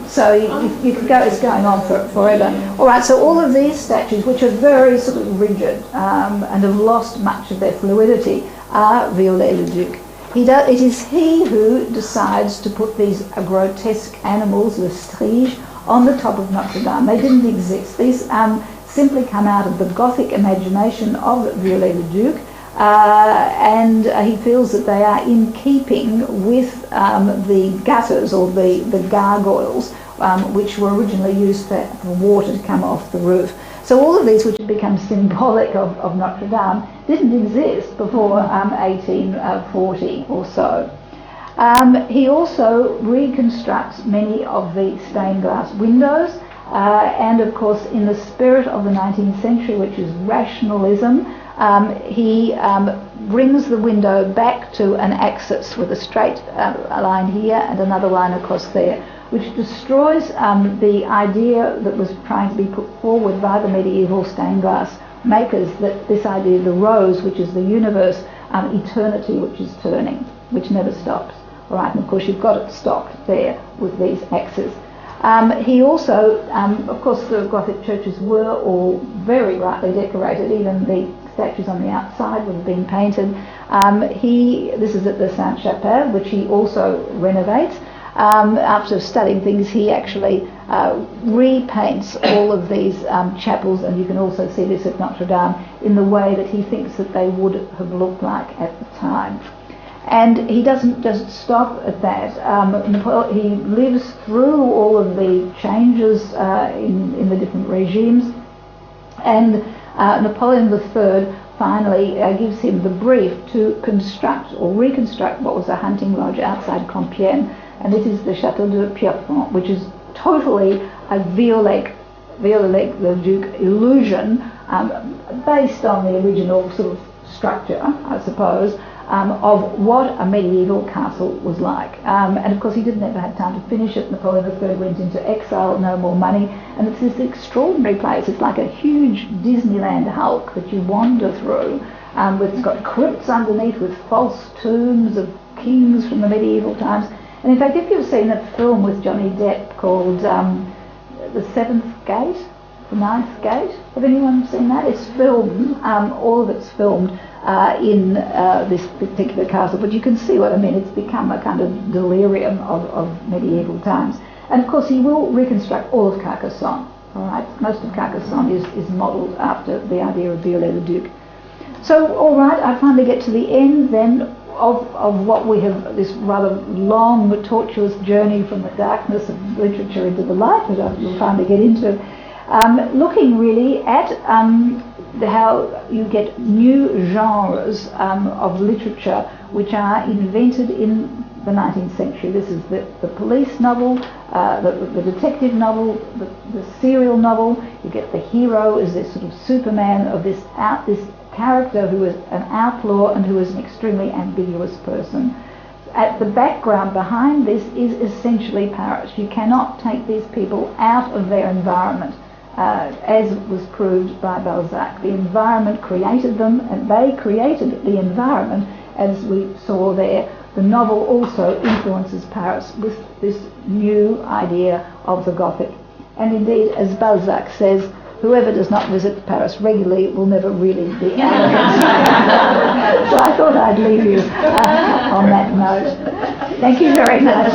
So you could go, it's going on forever. All right, so all of these statues, which are very sort of rigid and have lost much of their fluidity, are Viollet-le-Duc. It is he who decides to put these grotesque animals, le strige, on the top of Notre Dame. They didn't exist. These simply come out of the Gothic imagination of Viollet-le-Duc, and he feels that they are in keeping with the gutters or the gargoyles, which were originally used for water to come off the roof. So all of these, which have become symbolic of Notre Dame, didn't exist before 1840 or so. He also reconstructs many of the stained glass windows, and of course in the spirit of the 19th century, which is rationalism, he brings the window back to an axis with a straight line here and another line across there, which destroys the idea that was trying to be put forward by the medieval stained glass makers, that this idea of the rose, which is the universe, eternity which is turning, which never stops. All right, and of course you've got it stopped there with these axes. He also, of course the Gothic churches were all very brightly decorated, even the statues on the outside would have been painted. This is at the Sainte-Chapelle, which he also renovates. After studying things, he actually repaints all of these chapels, and you can also see this at Notre Dame, in the way that he thinks that they would have looked like at the time. And he doesn't just stop at that. He lives through all of the changes in the different regimes, and Napoleon III finally gives him the brief to construct or reconstruct what was a hunting lodge outside Compiègne, and it is the Château de Pierrefonds, which is totally a Viollet-le-Duc illusion, based on the original sort of structure, I suppose, of what a medieval castle was like. And of course he didn't ever have time to finish it. Napoleon III went into exile, no more money, and it's this extraordinary place. It's like a huge Disneyland hulk that you wander through. It's got crypts underneath with false tombs of kings from the medieval times. And in fact, if you've seen a film with Johnny Depp called The Seventh Gate, The Ninth Gate, have anyone seen that? It's filmed, all of it's filmed in this particular castle, but you can see what I mean. It's become a kind of delirium of medieval times. And of course he will reconstruct all of Carcassonne. All right, most of Carcassonne is modelled after the idea of Viollet-le-Duc. So all right, I finally get to the end then of what we have, this rather long, tortuous journey from the darkness of literature into the light, which we'll finally get into, looking really at how you get new genres of literature which are invented in the 19th century. This is the police novel, the detective novel, the serial novel. You get the hero as this sort of Superman of this character who is an outlaw and who is an extremely ambiguous person. At the background behind this is essentially Paris. You cannot take these people out of their environment, as was proved by Balzac. The environment created them, and they created the environment, as we saw there. The novel also influences Paris with this new idea of the Gothic. And indeed, as Balzac says, whoever does not visit Paris regularly will never really be elegant. So I thought I'd leave you on that note. Thank you very much.